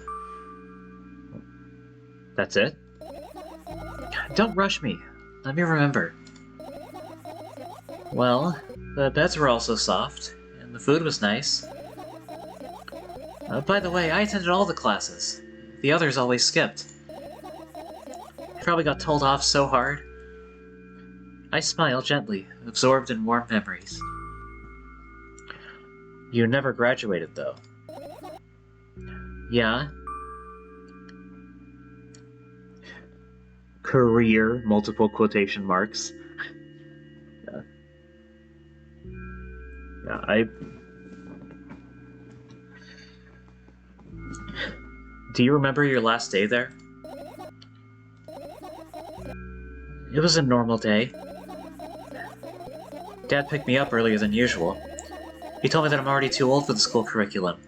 That's it? Don't rush me. Let me remember. Well, the beds were also soft, and the food was nice. By the way, I attended all the classes. The others always skipped. I probably got told off so hard. I smile gently, absorbed in warm memories. You never graduated, though. Yeah? Career, multiple quotation marks. Yeah, Do you remember your last day there? It was a normal day. Dad picked me up earlier than usual. He told me that I'm already too old for the school curriculum.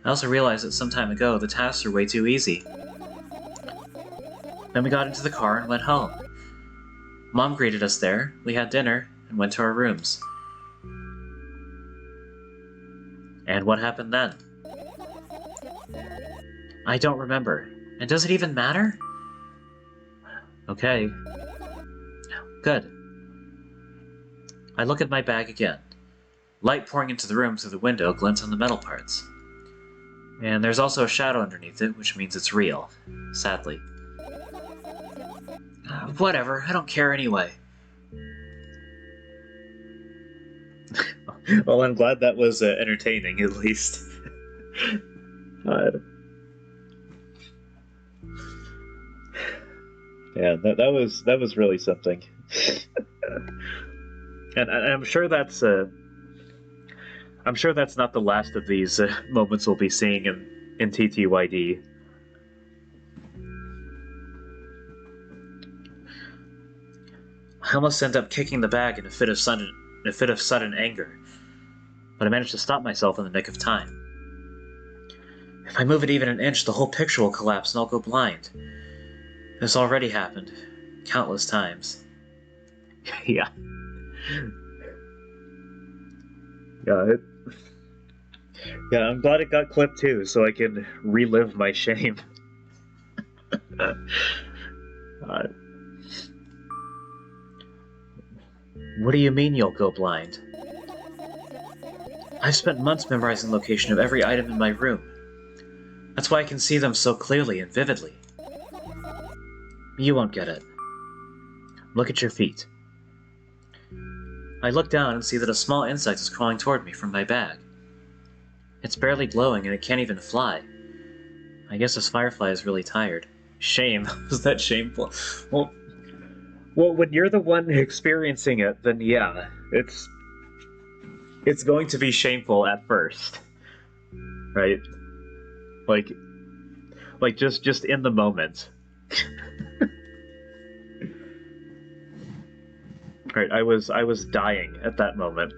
I also realized that some time ago the tasks are way too easy. Then we got into the car and went home. Mom greeted us there, we had dinner, and went to our rooms. And what happened then? I don't remember. And does it even matter? Okay. Good. I look at my bag again. Light pouring into the room through the window glints on the metal parts. And there's also a shadow underneath it, which means it's real. Sadly. Whatever, I don't care anyway. Well, I'm glad that was entertaining, at least. Yeah, that was really something. And I'm sure that's not the last of these moments we'll be seeing in TTYD. I almost ended up kicking the bag in a fit of sudden anger, but I managed to stop myself in the nick of time. If I move it even an inch, the whole picture will collapse and I'll go blind. This already happened, countless times. Yeah. Yeah, I'm glad it got clipped too, so I can relive my shame. What do you mean you'll go blind? I've spent months memorizing the location of every item in my room. That's why I can see them so clearly and vividly. You won't get it. Look at your feet. I look down and see that a small insect is crawling toward me from my bag. It's barely glowing and it can't even fly. I guess this firefly is really tired. Shame. Was that shameful? Well, when you're the one experiencing it, then yeah, it's going to be shameful at first, right? Like just in the moment. Right, I was dying at that moment.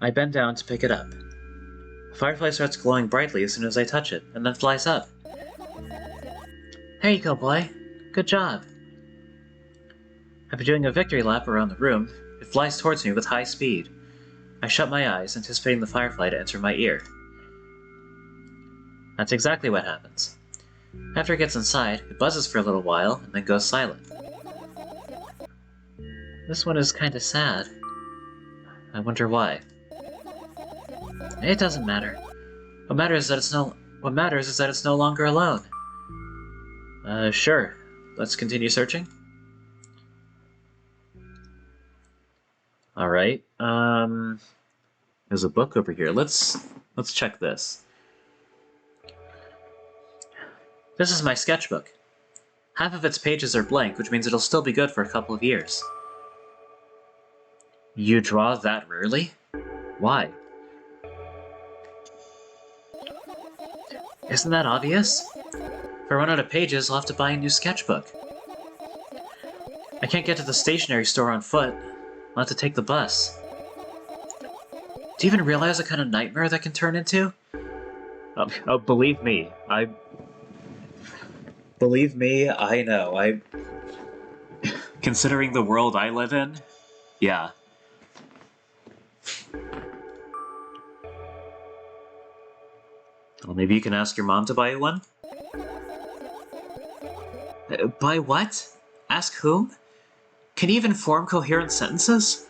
I bend down to pick it up. The firefly starts glowing brightly as soon as I touch it, and then flies up. There you go, boy. Good job. After doing a victory lap around the room, it flies towards me with high speed. I shut my eyes, anticipating the firefly to enter my ear. That's exactly what happens. After it gets inside, it buzzes for a little while, and then goes silent. This one is kinda sad. I wonder why. It doesn't matter. What matters is that it's no longer alone. Sure. Let's continue searching. Alright, There's a book over here. Let's check this. This is my sketchbook. Half of its pages are blank, which means it'll still be good for a couple of years. You draw that rarely? Why? Isn't that obvious? If I run out of pages, I'll have to buy a new sketchbook. I can't get to the stationery store on foot. I'll have to take the bus. Do you even realize what kind of nightmare that can turn into? Oh, believe me, I know. Considering the world I live in, yeah. Well, maybe you can ask your mom to buy you one? Buy what? Ask whom? Can you even form coherent sentences?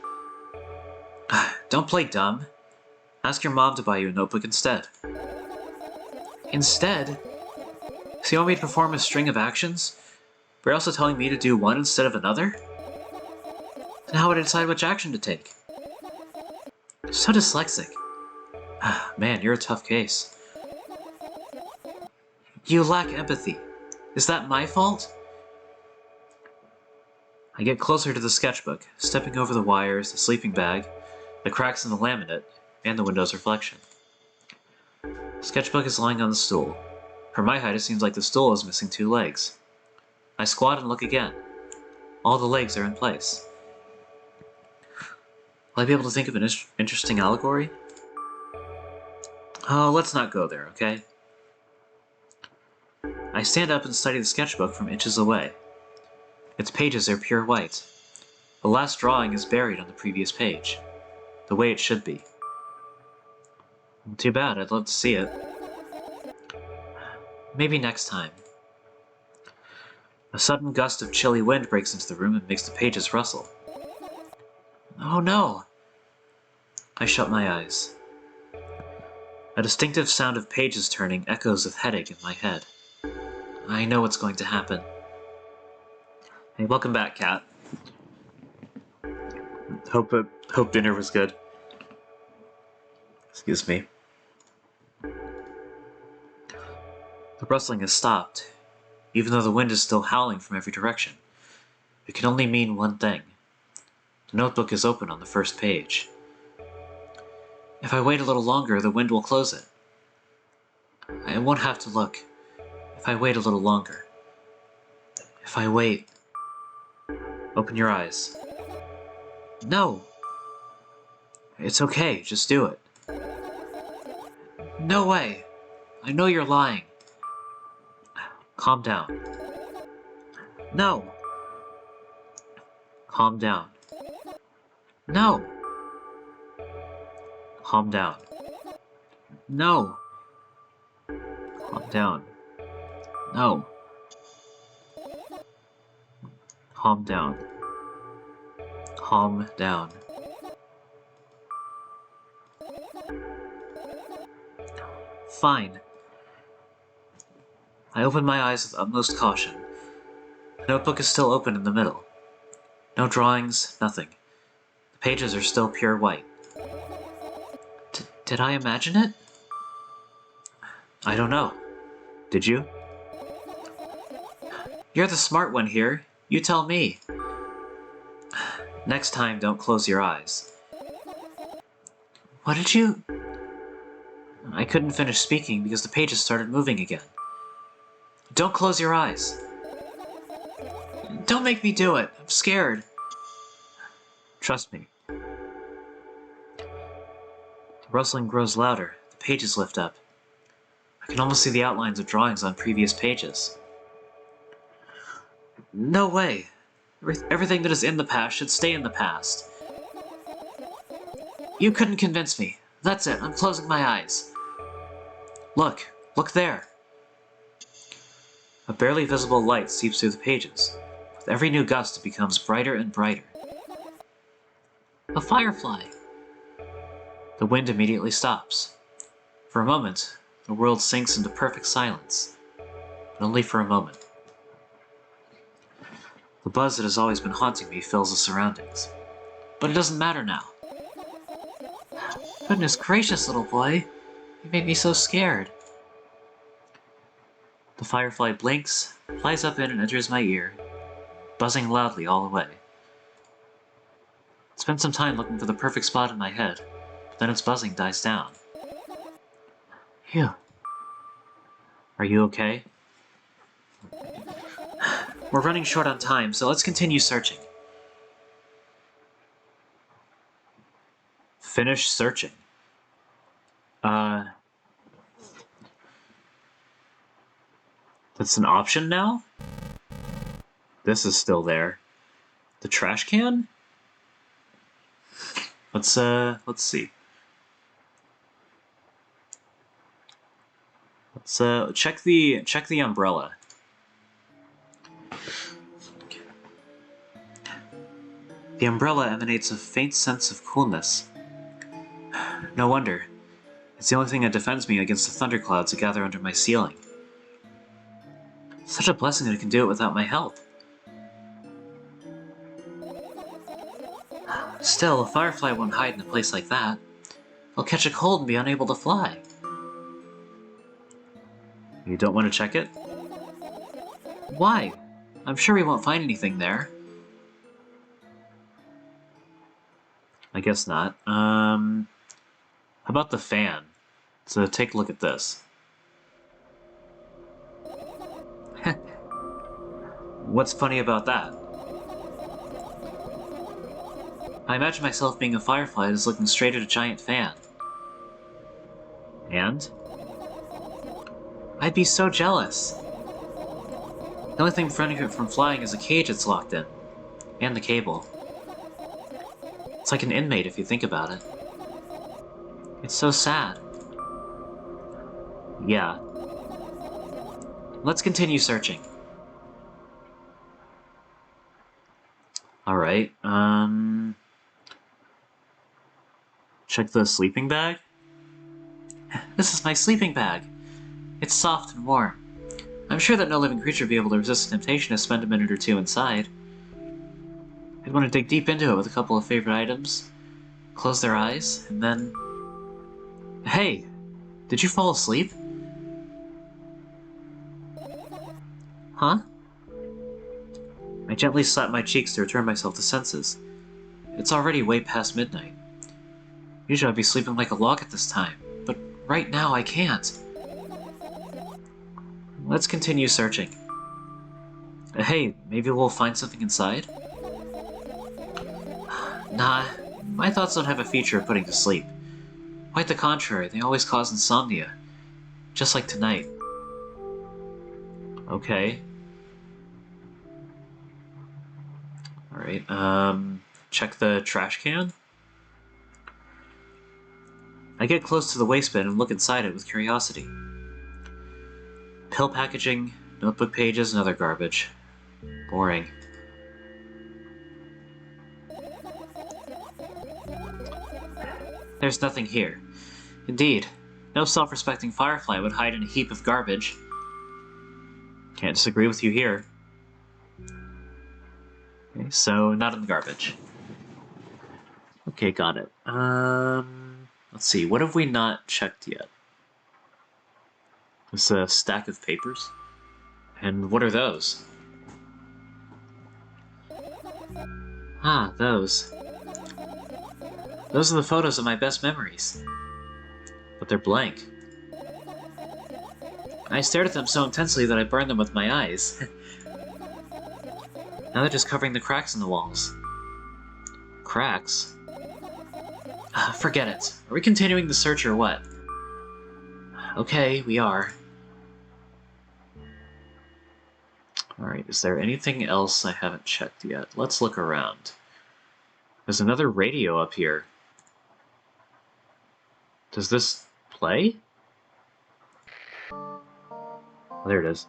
Don't play dumb. Ask your mom to buy you a notebook instead. Instead? So you want me to perform a string of actions? But you're also telling me to do one instead of another? Then how would I decide which action to take? So dyslexic. Man, you're a tough case. You lack empathy. Is that my fault? I get closer to the sketchbook, stepping over the wires, the sleeping bag, the cracks in the laminate, and the window's reflection. The sketchbook is lying on the stool. For my height, it seems like the stool is missing 2 legs. I squat and look again. All the legs are in place. Will I be able to think of an interesting allegory? Oh, let's not go there, okay? I stand up and study the sketchbook from inches away. Its pages are pure white. The last drawing is buried on the previous page, the way it should be. Too bad, I'd love to see it. Maybe next time. A sudden gust of chilly wind breaks into the room and makes the pages rustle. Oh no! I shut my eyes. A distinctive sound of pages turning echoes with headache in my head. I know what's going to happen. Hey, welcome back, Kat. Hope dinner was good. Excuse me. The rustling has stopped, even though the wind is still howling from every direction. It can only mean one thing. The notebook is open on the first page. If I wait a little longer, the wind will close it. I won't have to look. If I wait a little longer. If I wait... Open your eyes. No! It's okay, just do it. No way! I know you're lying. Calm down. No! Calm down. No! Calm down. No! Calm down. No. Calm down. Calm down. Fine. I open my eyes with utmost caution. The notebook is still open in the middle. No drawings, nothing. The pages are still pure white. Did I imagine it? I don't know. Did you? You're the smart one here. You tell me. Next time, don't close your eyes. What did you... I couldn't finish speaking because the pages started moving again. Don't close your eyes. Don't make me do it. I'm scared. Trust me. The rustling grows louder. The pages lift up. I can almost see the outlines of drawings on previous pages. No way. Everything that is in the past should stay in the past. You couldn't convince me. That's it. I'm closing my eyes. Look. Look there. A barely visible light seeps through the pages. With every new gust, it becomes brighter and brighter. A firefly! The wind immediately stops. For a moment, the world sinks into perfect silence. But only for a moment. The buzz that has always been haunting me fills the surroundings. But it doesn't matter now. Goodness gracious, little boy. You made me so scared. The firefly blinks, flies up in and enters my ear, buzzing loudly all the way. Spend some time looking for the perfect spot in my head, but then its buzzing dies down. Phew. Are you okay? We're running short on time, so let's continue searching. Finish searching. That's an option now? This is still there. The trash can? Let's see. Let's check the umbrella. The umbrella emanates a faint sense of coolness. No wonder. It's the only thing that defends me against the thunderclouds that gather under my ceiling. It's such a blessing that I can do it without my help. Still, a firefly won't hide in a place like that. I'll catch a cold and be unable to fly. You don't want to check it? Why? I'm sure we won't find anything there. I guess not. How about the fan? So take a look at this. What's funny about that? I imagine myself being a firefly that's looking straight at a giant fan. And? I'd be so jealous. The only thing preventing it from flying is a cage it's locked in. And the cable. It's like an inmate if you think about it. It's so sad. Yeah. Let's continue searching. Alright, check the sleeping bag? This is my sleeping bag. It's soft and warm. I'm sure that no living creature would be able to resist the temptation to spend a minute or two inside. I'd want to dig deep into it with a couple of favorite items, close their eyes, and then... Hey! Did you fall asleep? Huh? I gently slapped my cheeks to return myself to senses. It's already way past midnight. Usually I'd be sleeping like a log at this time, but right now I can't. Let's continue searching. Hey, maybe we'll find something inside? Nah, my thoughts don't have a feature of putting to sleep. Quite the contrary, they always cause insomnia. Just like tonight. Okay. Alright, check the trash can? I get close to the waste bin and look inside it with curiosity. Pill packaging, notebook pages, and other garbage. Boring. There's nothing here. Indeed, no self-respecting firefly would hide in a heap of garbage. Can't disagree with you here. Okay, so not in the garbage. Okay, got it. Let's see, what have we not checked yet? This a stack of papers? And what are those? Ah, those. Those are the photos of my best memories. But they're blank. I stared at them so intensely that I burned them with my eyes. Now they're just covering the cracks in the walls. Cracks? Forget it. Are we continuing the search or what? Okay, we are. Alright, is there anything else I haven't checked yet? Let's look around. There's another radio up here. Does this play? Oh, there it is.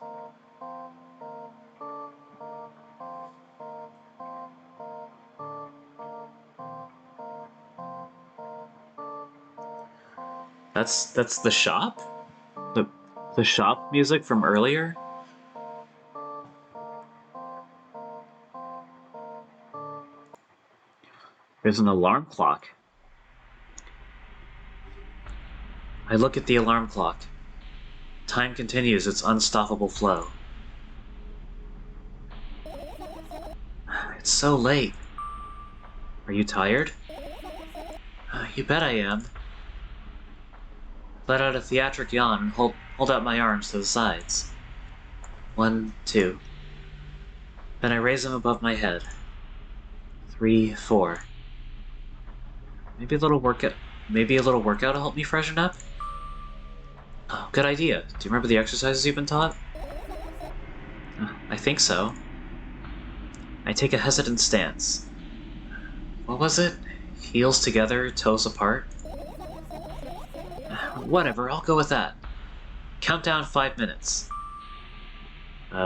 That's the shop? The shop music from earlier? There's an alarm clock. I look at the alarm clock. Time continues its unstoppable flow. It's so late. Are you tired? You bet I am. Let out a theatric yawn and hold out my arms to the sides. 1, 2. Then I raise them above my head. 3, 4. Maybe a little workout will help me freshen up? Oh, good idea. Do you remember the exercises you've been taught? I think so. I take a hesitant stance. What was it? Heels together, toes apart? Whatever, I'll go with that. Count down 5 minutes.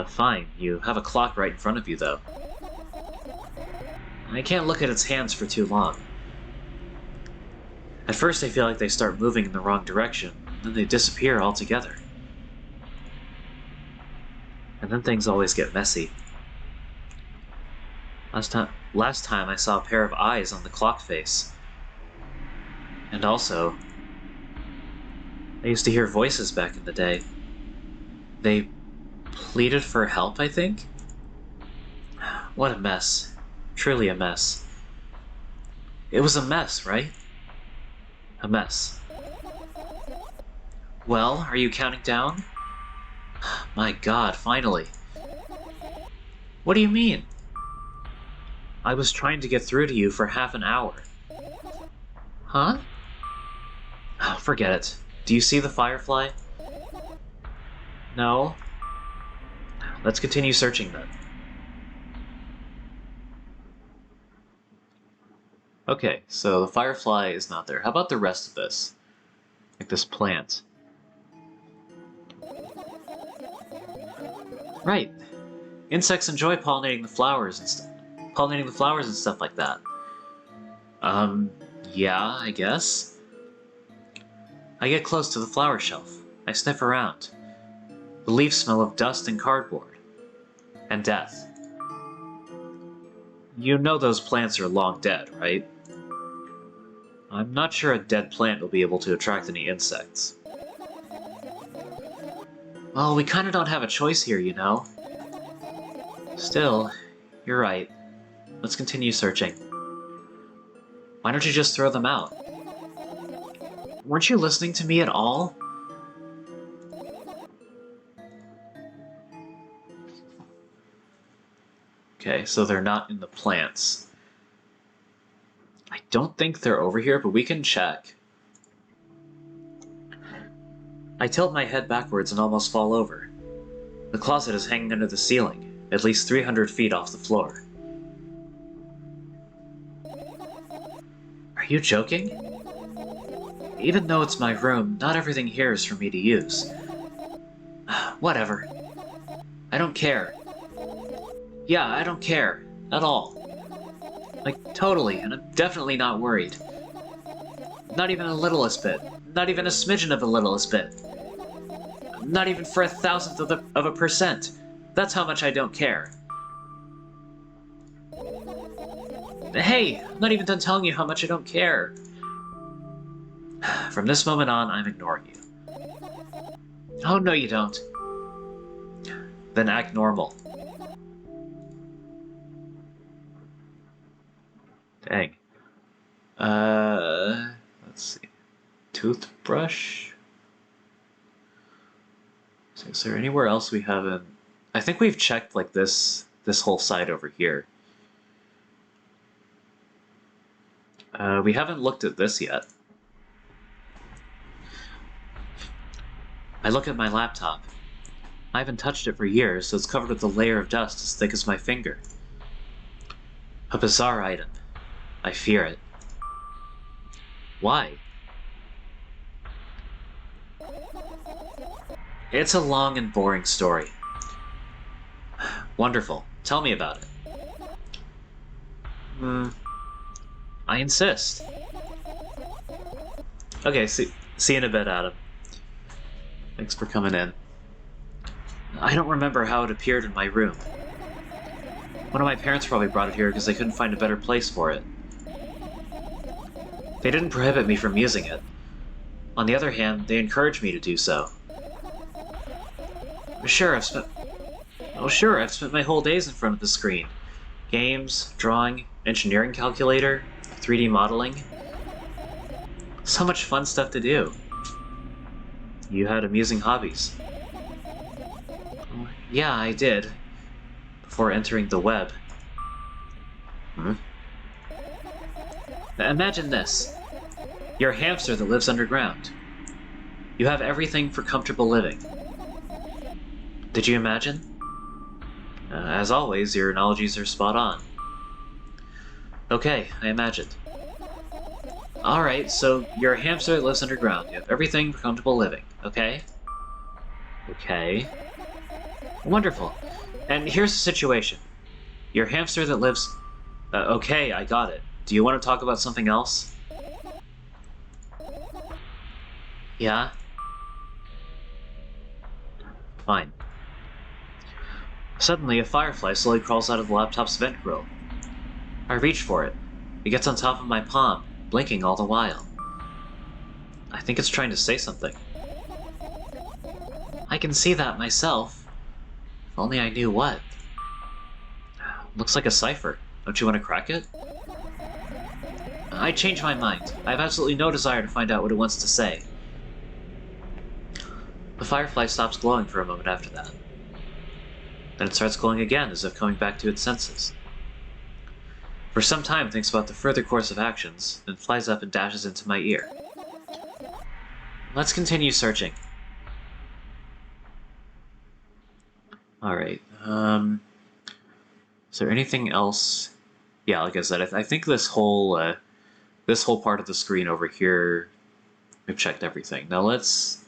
Fine. You have a clock right in front of you, though. I can't look at its hands for too long. At first I feel like they start moving in the wrong direction, then they disappear altogether. And then things always get messy. Last time I saw a pair of eyes on the clock face. And also, I used to hear voices back in the day. They pleaded for help, I think? What a mess. Truly a mess. It was a mess, right? A mess. Well, are you counting down? My God, finally. What do you mean? I was trying to get through to you for half an hour. Huh? Oh, forget it. Do you see the firefly? No? Let's continue searching then. Okay, so the firefly is not there. How about the rest of this? Like this plant. Right. Insects enjoy pollinating the flowers and stuff like that. Yeah, I guess. I get close to the flower shelf. I sniff around. The leaves smell of dust and cardboard. And death. You know those plants are long dead, right? I'm not sure a dead plant will be able to attract any insects. Well, we kinda don't have a choice here, you know? Still, you're right. Let's continue searching. Why don't you just throw them out? Weren't you listening to me at all? Okay, so they're not in the plants. I don't think they're over here, but we can check. I tilt my head backwards and almost fall over. The closet is hanging under the ceiling, at least 300 feet off the floor. Are you joking? Even though it's my room, not everything here is for me to use. Whatever. I don't care. Yeah, I don't care. At all. Like, totally, and I'm definitely not worried. Not even a littlest bit. Not even a smidgen of the littlest bit. Not even for 1,000th of a percent. That's how much I don't care. Hey, I'm not even done telling you how much I don't care. From this moment on, I'm ignoring you. Oh, no you don't. Then act normal. Dang. Let's see. Toothbrush? So is there anywhere else we haven't... I think we've checked, like, this whole side over here. We haven't looked at this yet. I look at my laptop. I haven't touched it for years, so it's covered with a layer of dust as thick as my finger. A bizarre item. I fear it. Why? It's a long and boring story. Wonderful. Tell me about it. I insist. Okay, see you in a bit, Adam. Thanks for coming in. I don't remember how it appeared in my room. One of my parents probably brought it here because they couldn't find a better place for it. They didn't prohibit me from using it. On the other hand, they encourage me to do so. Sure, I've spent my whole days in front of the screen. Games, drawing, engineering calculator, 3D modeling. So much fun stuff to do. You had amusing hobbies. Yeah, I did. Before entering the web. Imagine this. You're a hamster that lives underground. You have everything for comfortable living. Did you imagine? As always, your analogies are spot on. Okay, I imagined. Alright, so you're a hamster that lives underground. You have everything for comfortable living, okay? Okay. Wonderful. And here's the situation. You're a hamster that lives... okay, I got it. Do you want to talk about something else? Yeah? Fine. Suddenly, a firefly slowly crawls out of the laptop's vent grill. I reach for it. It gets on top of my palm, blinking all the while. I think it's trying to say something. I can see that myself. If only I knew what. Looks like a cipher. Don't you want to crack it? I change my mind. I have absolutely no desire to find out what it wants to say. The firefly stops glowing for a moment after that. Then it starts glowing again, as if coming back to its senses. For some time, it thinks about the further course of actions, then flies up and dashes into my ear. Let's continue searching. Alright, is there anything else? Yeah, like I said, I think this whole part of the screen over here, we've checked everything. Now let's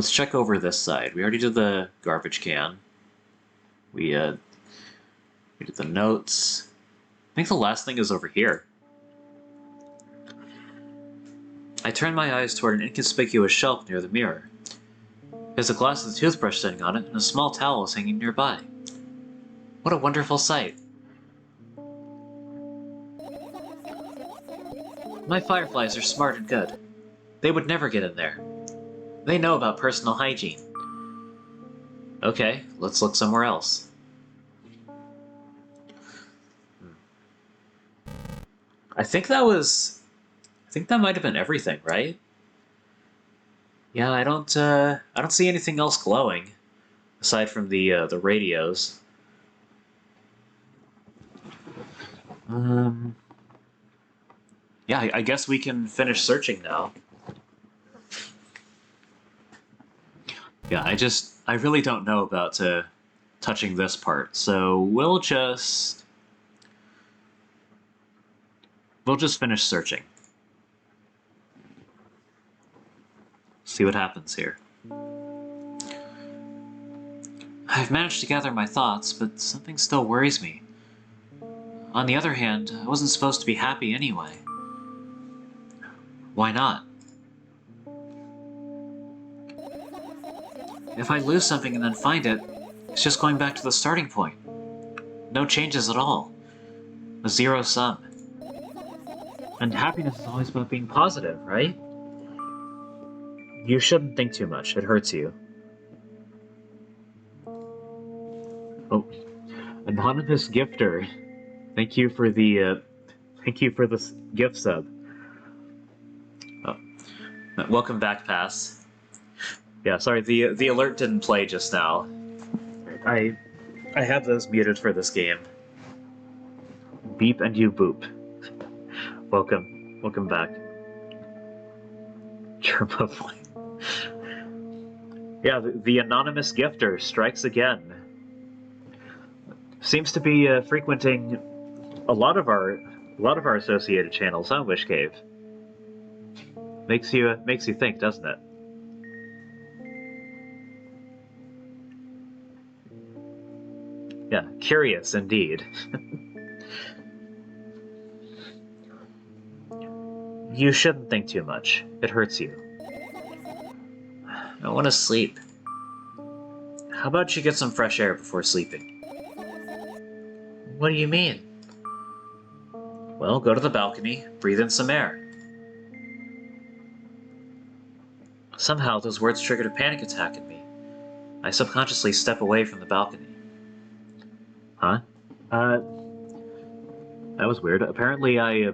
check over this side. We already did the garbage can. We did the notes. I think the last thing is over here. I turn my eyes toward an inconspicuous shelf near the mirror. There's a glass with a toothbrush sitting on it, and a small towel is hanging nearby. What a wonderful sight. My fireflies are smart and good. They would never get in there. They know about personal hygiene. Okay, let's look somewhere else. I think that might have been everything, right? Yeah, I don't see anything else glowing aside from the radios. Yeah, I guess we can finish searching now. Yeah, I really don't know about touching this part, so we'll just finish searching. See what happens here. I've managed to gather my thoughts, but something still worries me. On the other hand, I wasn't supposed to be happy anyway. Why not? If I lose something and then find it, it's just going back to the starting point. No changes at all. A zero sum. And happiness is always about being positive, right? You shouldn't think too much. It hurts you. Oh, anonymous gifter. Thank you for the gift sub. Oh, welcome back, Pass. Yeah, sorry, the alert didn't play just now. I have those muted for this game. Beep and you boop. Welcome back. Germaphoy. Yeah, the anonymous gifter strikes again. Seems to be frequenting a lot of our associated channels, huh, Wish Cave? Makes you think, doesn't it? Yeah, curious indeed. You shouldn't think too much. It hurts you. I want to sleep. How about you get some fresh air before sleeping? What do you mean? Well, go to the balcony, breathe in some air. Somehow, those words triggered a panic attack in me. I subconsciously step away from the balcony. Huh? That was weird. Apparently I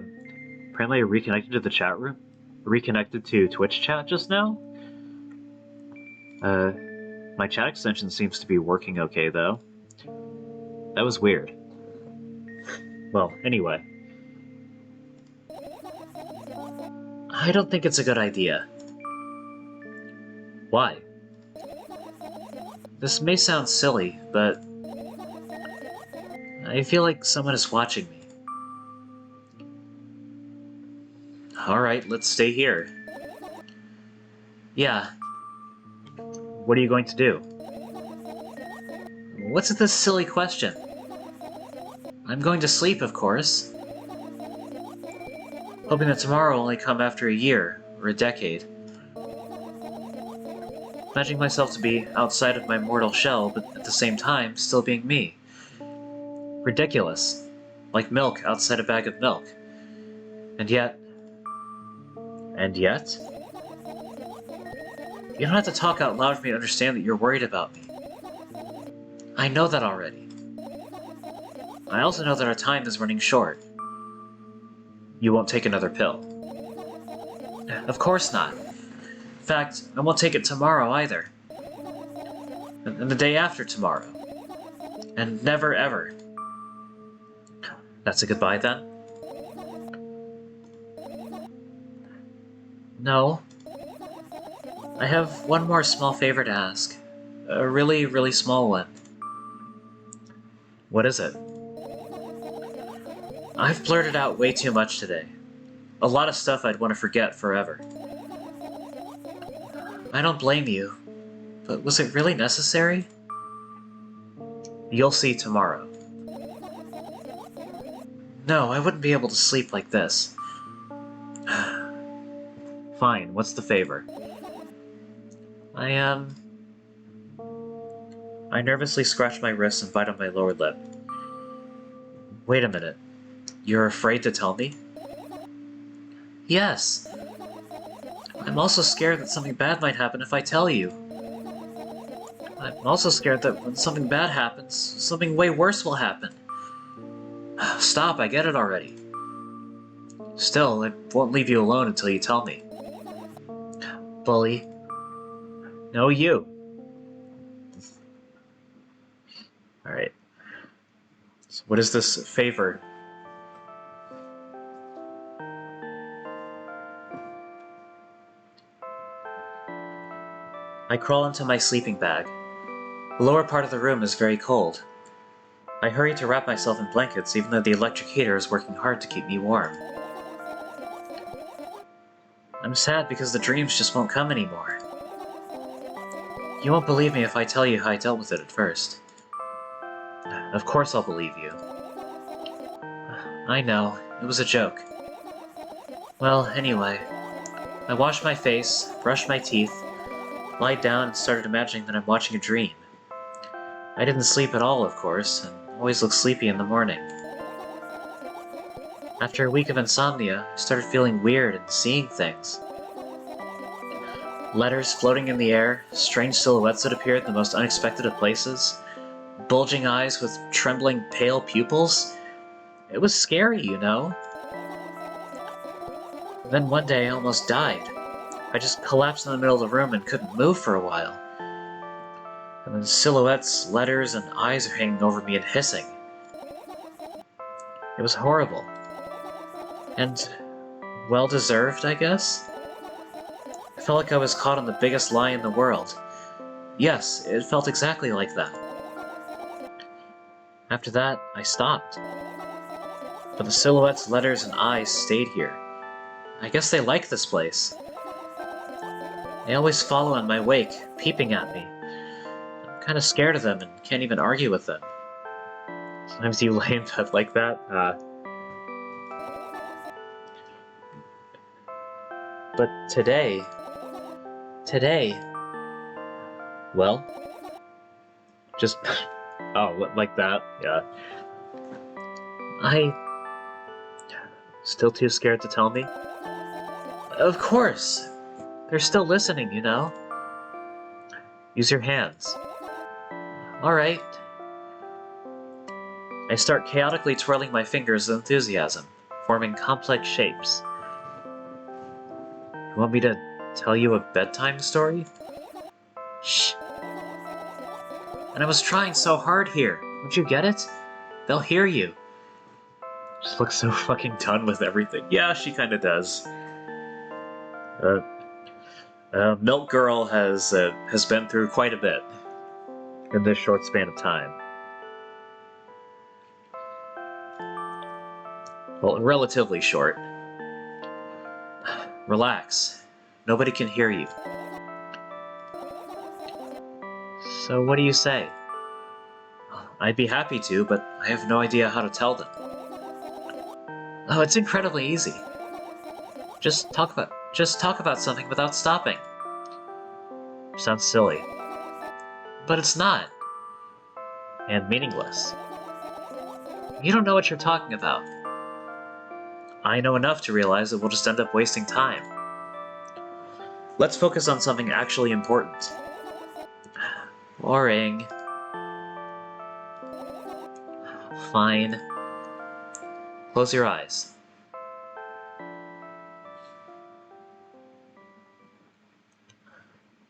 reconnected to the chat room. Reconnected to Twitch chat just now. My chat extension seems to be working okay, though. That was weird. Well, anyway. I don't think it's a good idea. Why? This may sound silly, but I feel like someone is watching me. Alright, let's stay here. Yeah. What are you going to do? What's this silly question? I'm going to sleep, of course. Hoping that tomorrow will only come after a year, or a decade. Imagining myself to be outside of my mortal shell, but at the same time, still being me. Ridiculous. Like milk outside a bag of milk. And yet... You don't have to talk out loud for me to understand that you're worried about me. I know that already. I also know that our time is running short. You won't take another pill. Of course not. In fact, I won't take it tomorrow either. And the day after tomorrow. And never ever. That's a goodbye then? No. I have one more small favor to ask. A really, really small one. What is it? I've blurted out way too much today. A lot of stuff I'd want to forget forever. I don't blame you, but was it really necessary? You'll see tomorrow. No, I wouldn't be able to sleep like this. Fine, what's the favor? I nervously scratch my wrist and bite on my lower lip. Wait a minute. You're afraid to tell me? Yes. I'm also scared that something bad might happen if I tell you. I'm also scared that when something bad happens, something way worse will happen. Stop, I get it already. Still, I won't leave you alone until you tell me. Bully. No, you. Alright. So what is this favor? I crawl into my sleeping bag. The lower part of the room is very cold. I hurry to wrap myself in blankets even though the electric heater is working hard to keep me warm. I'm sad because the dreams just won't come anymore. You won't believe me if I tell you how I dealt with it at first. Of course I'll believe you. I know, it was a joke. Well, anyway, I washed my face, brushed my teeth, lied down and started imagining that I'm watching a dream. I didn't sleep at all, of course, and always look sleepy in the morning. After a week of insomnia, I started feeling weird and seeing things. Letters floating in the air, strange silhouettes that appeared in the most unexpected of places, bulging eyes with trembling, pale pupils. It was scary, you know. And then one day I almost died. I just collapsed in the middle of the room and couldn't move for a while. And then silhouettes, letters, and eyes are hanging over me and hissing. It was horrible. And well-deserved, I guess? I felt like I was caught on the biggest lie in the world. Yes, it felt exactly like that. After that, I stopped. But the silhouettes, letters, and eyes stayed here. I guess they like this place. They always follow in my wake, peeping at me. I'm kinda scared of them and can't even argue with them. Sometimes you lame stuff like that. But today... Well... Just... oh, like that, yeah. Still too scared to tell me? Of course! They're still listening, you know. Use your hands. Alright. I start chaotically twirling my fingers with enthusiasm, forming complex shapes. You want me to tell you a bedtime story? Shh. And I was trying so hard here. Don't you get it? They'll hear you. She looks so fucking done with everything. Yeah, she kinda does. Milk Girl has been through quite a bit in this short span of time. Well, relatively short. Relax. Nobody can hear you. So what do you say? I'd be happy to, but I have no idea how to tell them. Oh, it's incredibly easy. Just talk about something without stopping. Sounds silly. But it's not. And meaningless. You don't know what you're talking about. I know enough to realize that we'll just end up wasting time. Let's focus on something actually important. Boring. Fine. Close your eyes.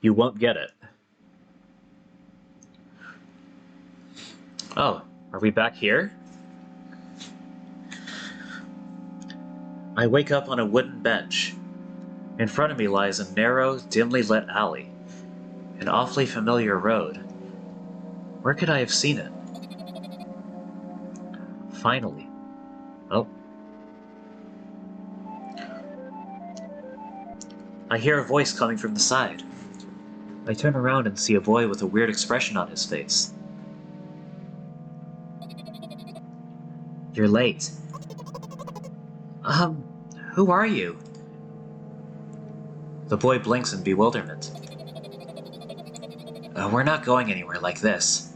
You won't get it. Oh, are we back here? I wake up on a wooden bench. In front of me lies a narrow, dimly lit alley. An awfully familiar road. Where could I have seen it? Finally. Oh. I hear a voice coming from the side. I turn around and see a boy with a weird expression on his face. You're late. Who are you? The boy blinks in bewilderment. We're not going anywhere like this.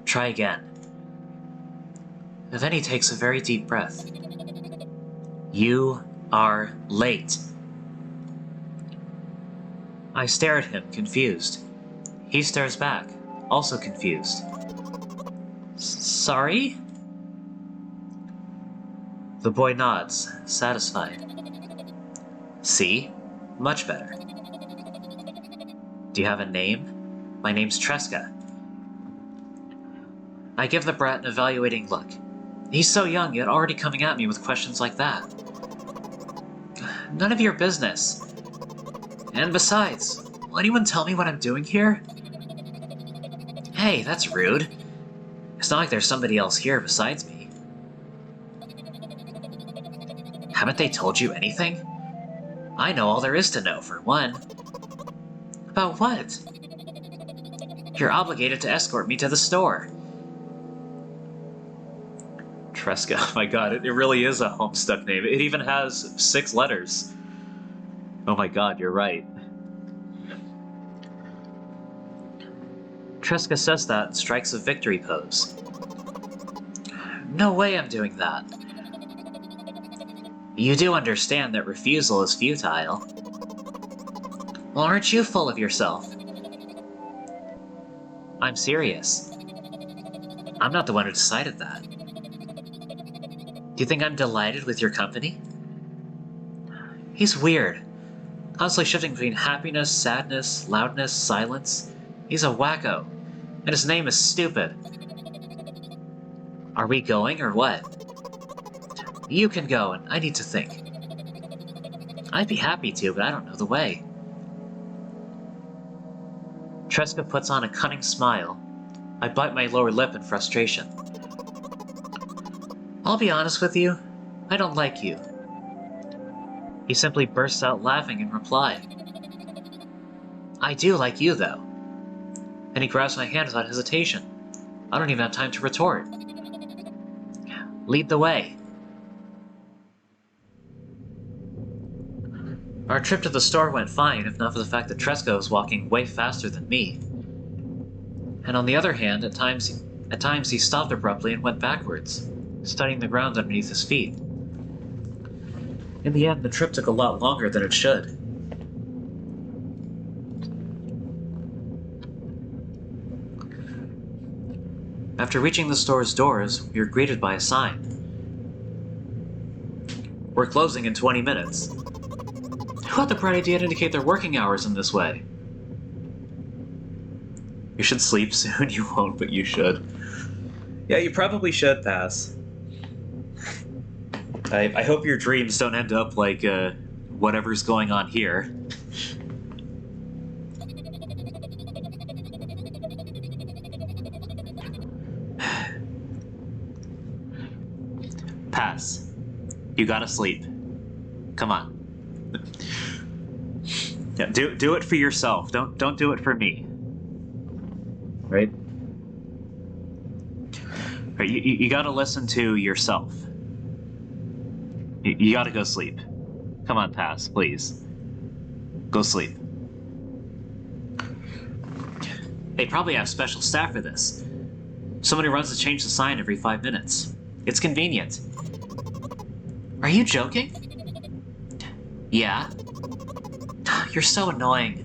Try again. Then he takes a very deep breath. You are late. I stare at him, confused. He stares back, also confused. Sorry? The boy nods, satisfied. See? Much better. Do you have a name? My name's Tresca. I give the brat an evaluating look. He's so young, yet already coming at me with questions like that. None of your business. And besides, will anyone tell me what I'm doing here? Hey, that's rude. It's not like there's somebody else here besides me. Haven't they told you anything? I know all there is to know, for one. About what? You're obligated to escort me to the store. Tresca, oh my god, it really is a Homestuck name. It even has 6 letters. Oh my god, you're right. Tresca says that and strikes a victory pose. No way I'm doing that. You do understand that refusal is futile. Well, aren't you full of yourself? I'm serious. I'm not the one who decided that. Do you think I'm delighted with your company? He's weird. Constantly shifting between happiness, sadness, loudness, silence. He's a wacko. And his name is stupid. Are we going or what? You can go, and I need to think. I'd be happy to, but I don't know the way. Tresca puts on a cunning smile. I bite my lower lip in frustration. I'll be honest with you, I don't like you. He simply bursts out laughing in reply. I do like you, though. And he grabs my hand without hesitation. I don't even have time to retort. Lead the way. Our trip to the store went fine, if not for the fact that Tresca was walking way faster than me. And on the other hand, at times he stopped abruptly and went backwards, studying the ground underneath his feet. In the end, the trip took a lot longer than it should. After reaching the store's doors, we were greeted by a sign. We're closing in 20 minutes. Who had the bright idea to indicate their working hours in this way? You should sleep soon. You won't, but you should. Yeah, you probably should, Pass. I hope your dreams don't end up like whatever's going on here. Pass. You gotta sleep. Come on. Yeah, do it for yourself. Don't do it for me. Right? Right, you gotta listen to yourself. You gotta go sleep. Come on, Pass, please. Go sleep. They probably have special staff for this. Somebody runs to change the sign every 5 minutes. It's convenient. Are you joking? Yeah. You're so annoying.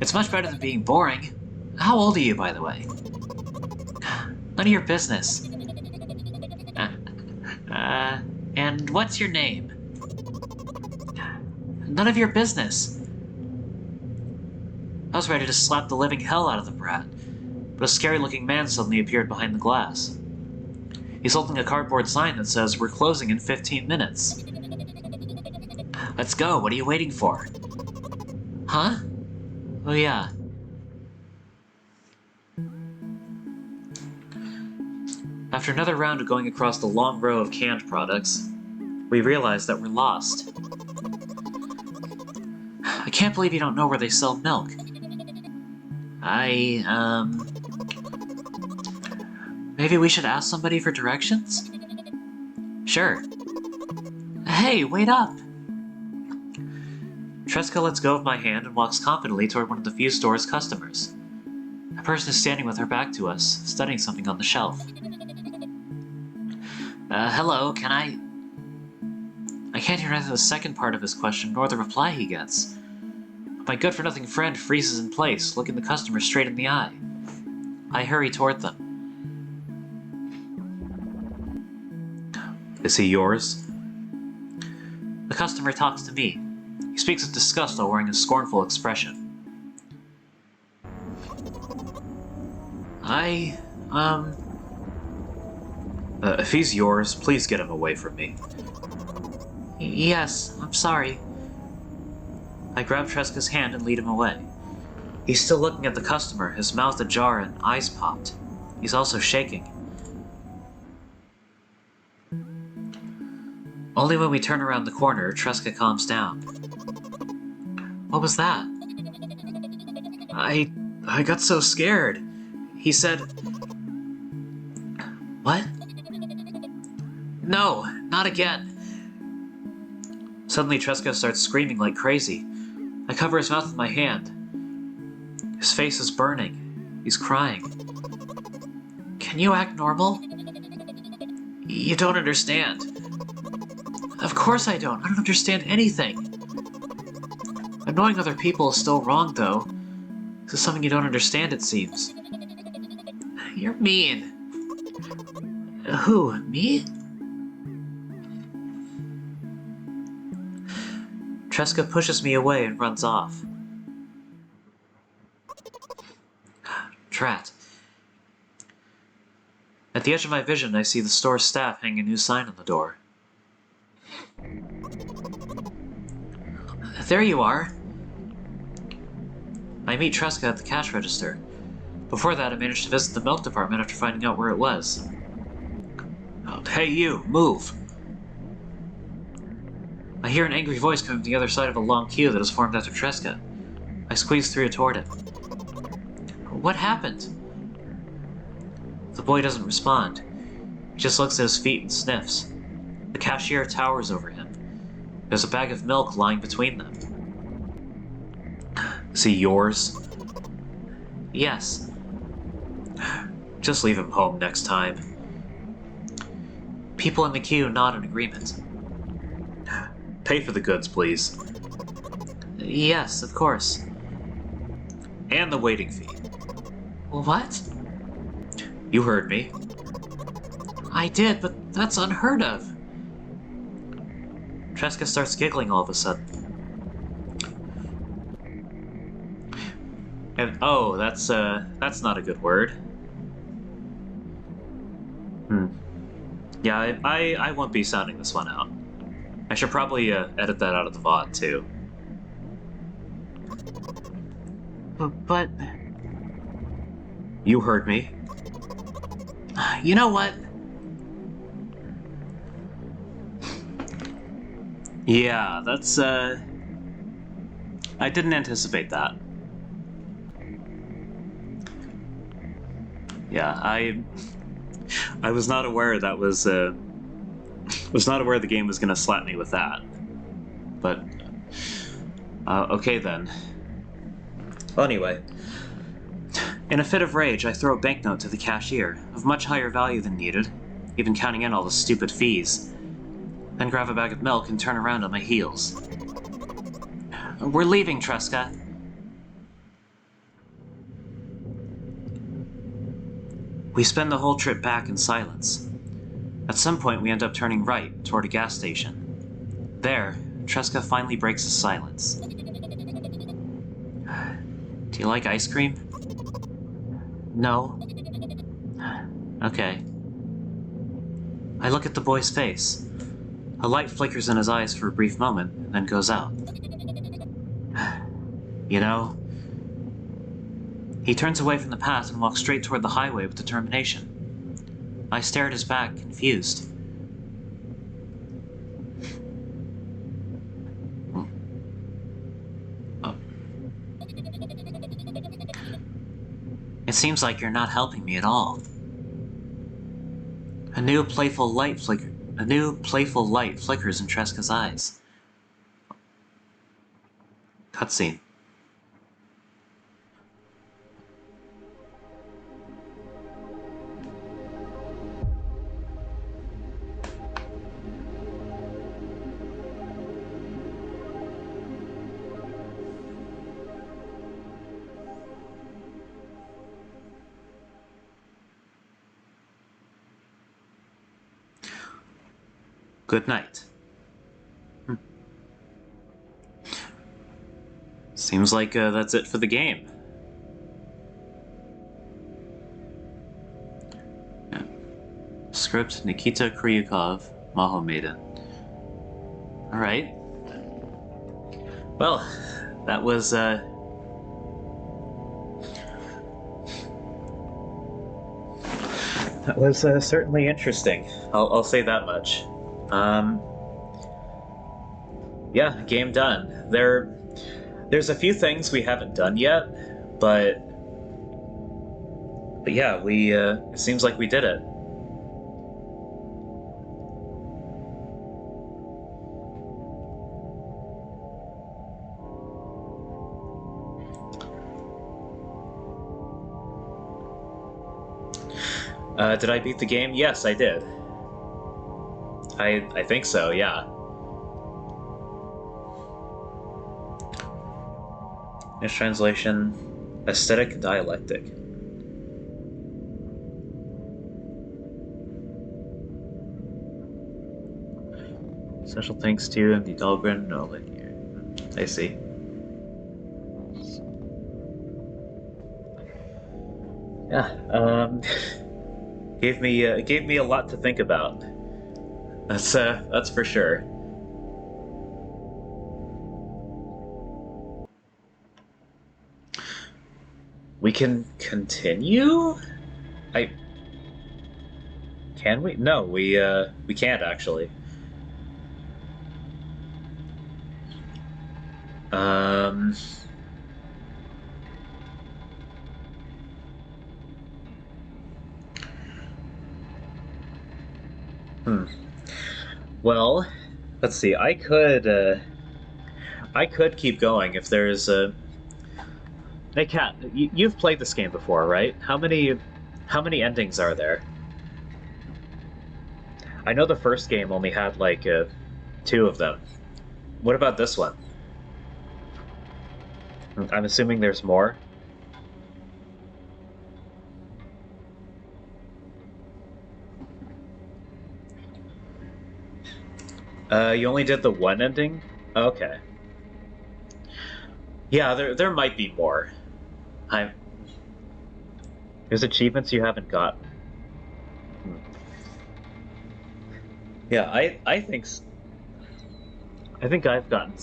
It's much better than being boring. How old are you, by the way? None of your business. And what's your name? None of your business. I was ready to slap the living hell out of the brat, but a scary-looking man suddenly appeared behind the glass. He's holding a cardboard sign that says, "We're closing in 15 minutes. Let's go, what are you waiting for? Huh? Oh yeah. After another round of going across the long row of canned products, we realized that we're lost. I can't believe you don't know where they sell milk. Maybe we should ask somebody for directions? Sure. Hey, wait up! Tresca lets go of my hand and walks confidently toward one of the few store's customers. A person is standing with her back to us, studying something on the shelf. Hello, can I can't hear neither the second part of his question nor the reply he gets. My good-for-nothing friend freezes in place, looking the customer straight in the eye. I hurry toward them. Is he yours? The customer talks to me. He speaks with disgust while wearing a scornful expression. If he's yours, please get him away from me. Yes, I'm sorry. I grab Tresca's hand and lead him away. He's still looking at the customer, his mouth ajar and eyes popped. He's also shaking. Only when we turn around the corner, Tresca calms down. What was that? I got so scared. He said... What? No, not again. Suddenly Tresca starts screaming like crazy. I cover his mouth with my hand. His face is burning. He's crying. Can you act normal? You don't understand. Of course I don't. I don't understand anything. Annoying other people is still wrong, though. This is something you don't understand, it seems. You're mean. Who, me? Tresca pushes me away and runs off. Drat. At the edge of my vision, I see the store's staff hang a new sign on the door. There you are. I meet Tresca at the cash register. Before that, I managed to visit the milk department after finding out where it was. Oh, hey you, move! I hear an angry voice coming from the other side of a long queue that has formed after Tresca. I squeeze through toward it. What happened? The boy doesn't respond. He just looks at his feet and sniffs. The cashier towers over him. There's a bag of milk lying between them. Is he yours? Yes. Just leave him home next time. People in the queue nod in agreement. Pay for the goods, please. Yes, of course. And the waiting fee. What? You heard me. I did, but that's unheard of. Tresca starts giggling all of a sudden. And oh, that's not a good word. Yeah, I won't be sounding this one out. I should probably edit that out of the VOD too. But you heard me. You know what? Yeah, that's I didn't anticipate that. Yeah, I was not aware that was not aware the game was gonna slap me with that. But okay then. Well, anyway, in a fit of rage, I throw a banknote to the cashier, of much higher value than needed, even counting in all the stupid fees. Then grab a bag of milk and turn around on my heels. We're leaving, Tresca. We spend the whole trip back in silence. At some point, we end up turning right, toward a gas station. There, Tresca finally breaks the silence. Do you like ice cream? No. Okay. I look at the boy's face. A light flickers in his eyes for a brief moment, and then goes out. You know... He turns away from the path and walks straight toward the highway with determination. I stare at his back, confused. It seems like you're not helping me at all. A new playful light flickers in Tresca's eyes. Cutscene. Good night. Seems like that's it for the game. Yeah. Script Nikita Kryukov, Maho Maiden. Alright. Well, that was certainly interesting. I'll say that much. Yeah, game done. There's a few things we haven't done yet, but yeah, it seems like we did it. Did I beat the game? Yes, I did. I think so, yeah. English translation, aesthetic dialectic. Special thanks to the Dahlgren Nolan here. I see. Yeah, gave me a lot to think about. That's for sure. We can continue? Can we? No, we can't actually. Well, let's see. I could keep going if there's a. Hey, Kat, you've played this game before, right? How many endings are there? I know the first game only had like 2 of them. What about this one? I'm assuming there's more. You only did the one ending? Okay. Yeah, there might be more. I There's achievements you haven't gotten. Hmm. Yeah, I think I've gotten.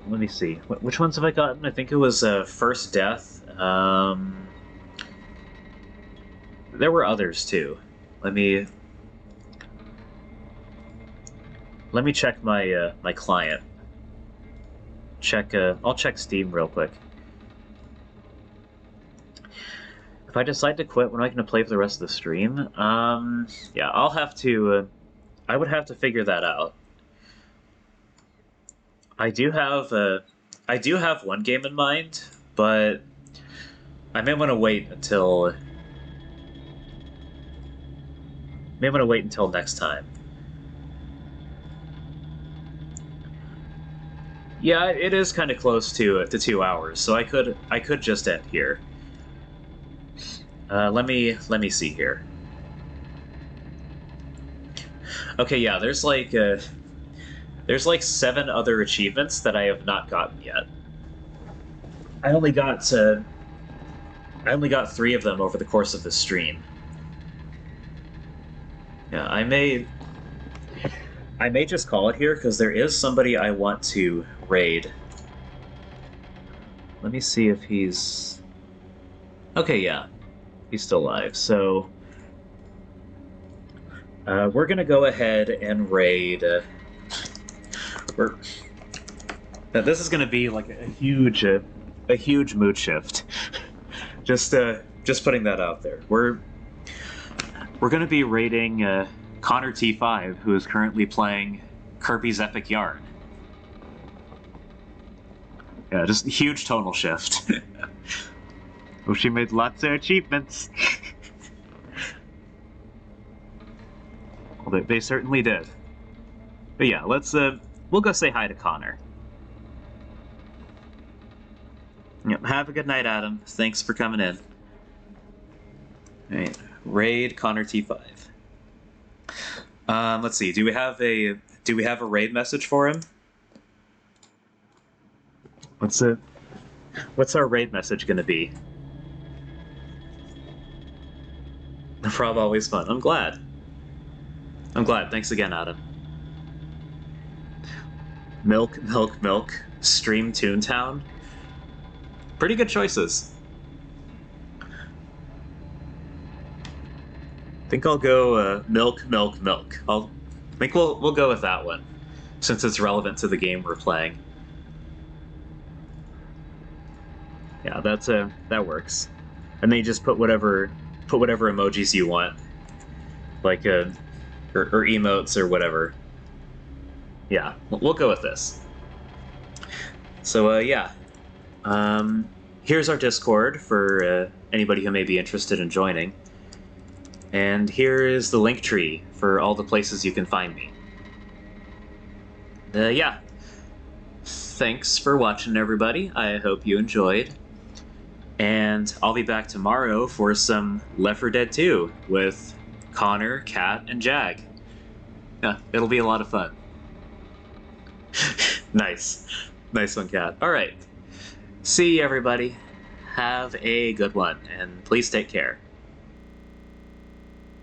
Let me see. Which ones have I gotten? I think it was First Death. There were others too. Let me let me check my my client. Check. I'll check Steam real quick. If I decide to quit, when am I going to play for the rest of the stream? Yeah, I'll have to. I would have to figure that out. I do have. I do have one game in mind, but I may want to wait until. May want to wait until next time. Yeah, it is kind of close to 2 hours, so I could just end here. Let me see here. Okay, yeah, there's like 7 other achievements that I have not gotten yet. I only got 3 of them over the course of the stream. Yeah, I may just call it here because there is somebody I want to raid. Let me see if he's okay. Yeah, he's still alive. So we're gonna go ahead and raid. Now this is gonna be like a huge mood shift. just putting that out there. We're gonna be raiding Connor T5, who is currently playing Kirby's Epic Yarn. Yeah, just a huge tonal shift. Oh, she made lots of achievements. Well, they certainly did. But yeah, let's we'll go say hi to Connor. Yep, have a good night, Adam. Thanks for coming in. All right, raid Connor T5. Let's see. Do we have a raid message for him? What's our raid message gonna be? The prob always fun. I'm glad. Thanks again, Adam. Milk. Stream Toontown. Pretty good choices. I think I'll go milk. I think we'll go with that one, since it's relevant to the game we're playing. Yeah, that works. And then you just put whatever emojis you want, like or emotes or whatever. Yeah, we'll go with this. So yeah, here's our Discord for anybody who may be interested in joining. And here is the link tree for all the places you can find me. Yeah. Thanks for watching, everybody. I hope you enjoyed. And I'll be back tomorrow for some Left 4 Dead 2 with Connor, Kat, and Jag. Yeah, it'll be a lot of fun. Nice. Nice one, Kat. All right. See you, everybody. Have a good one, and please take care.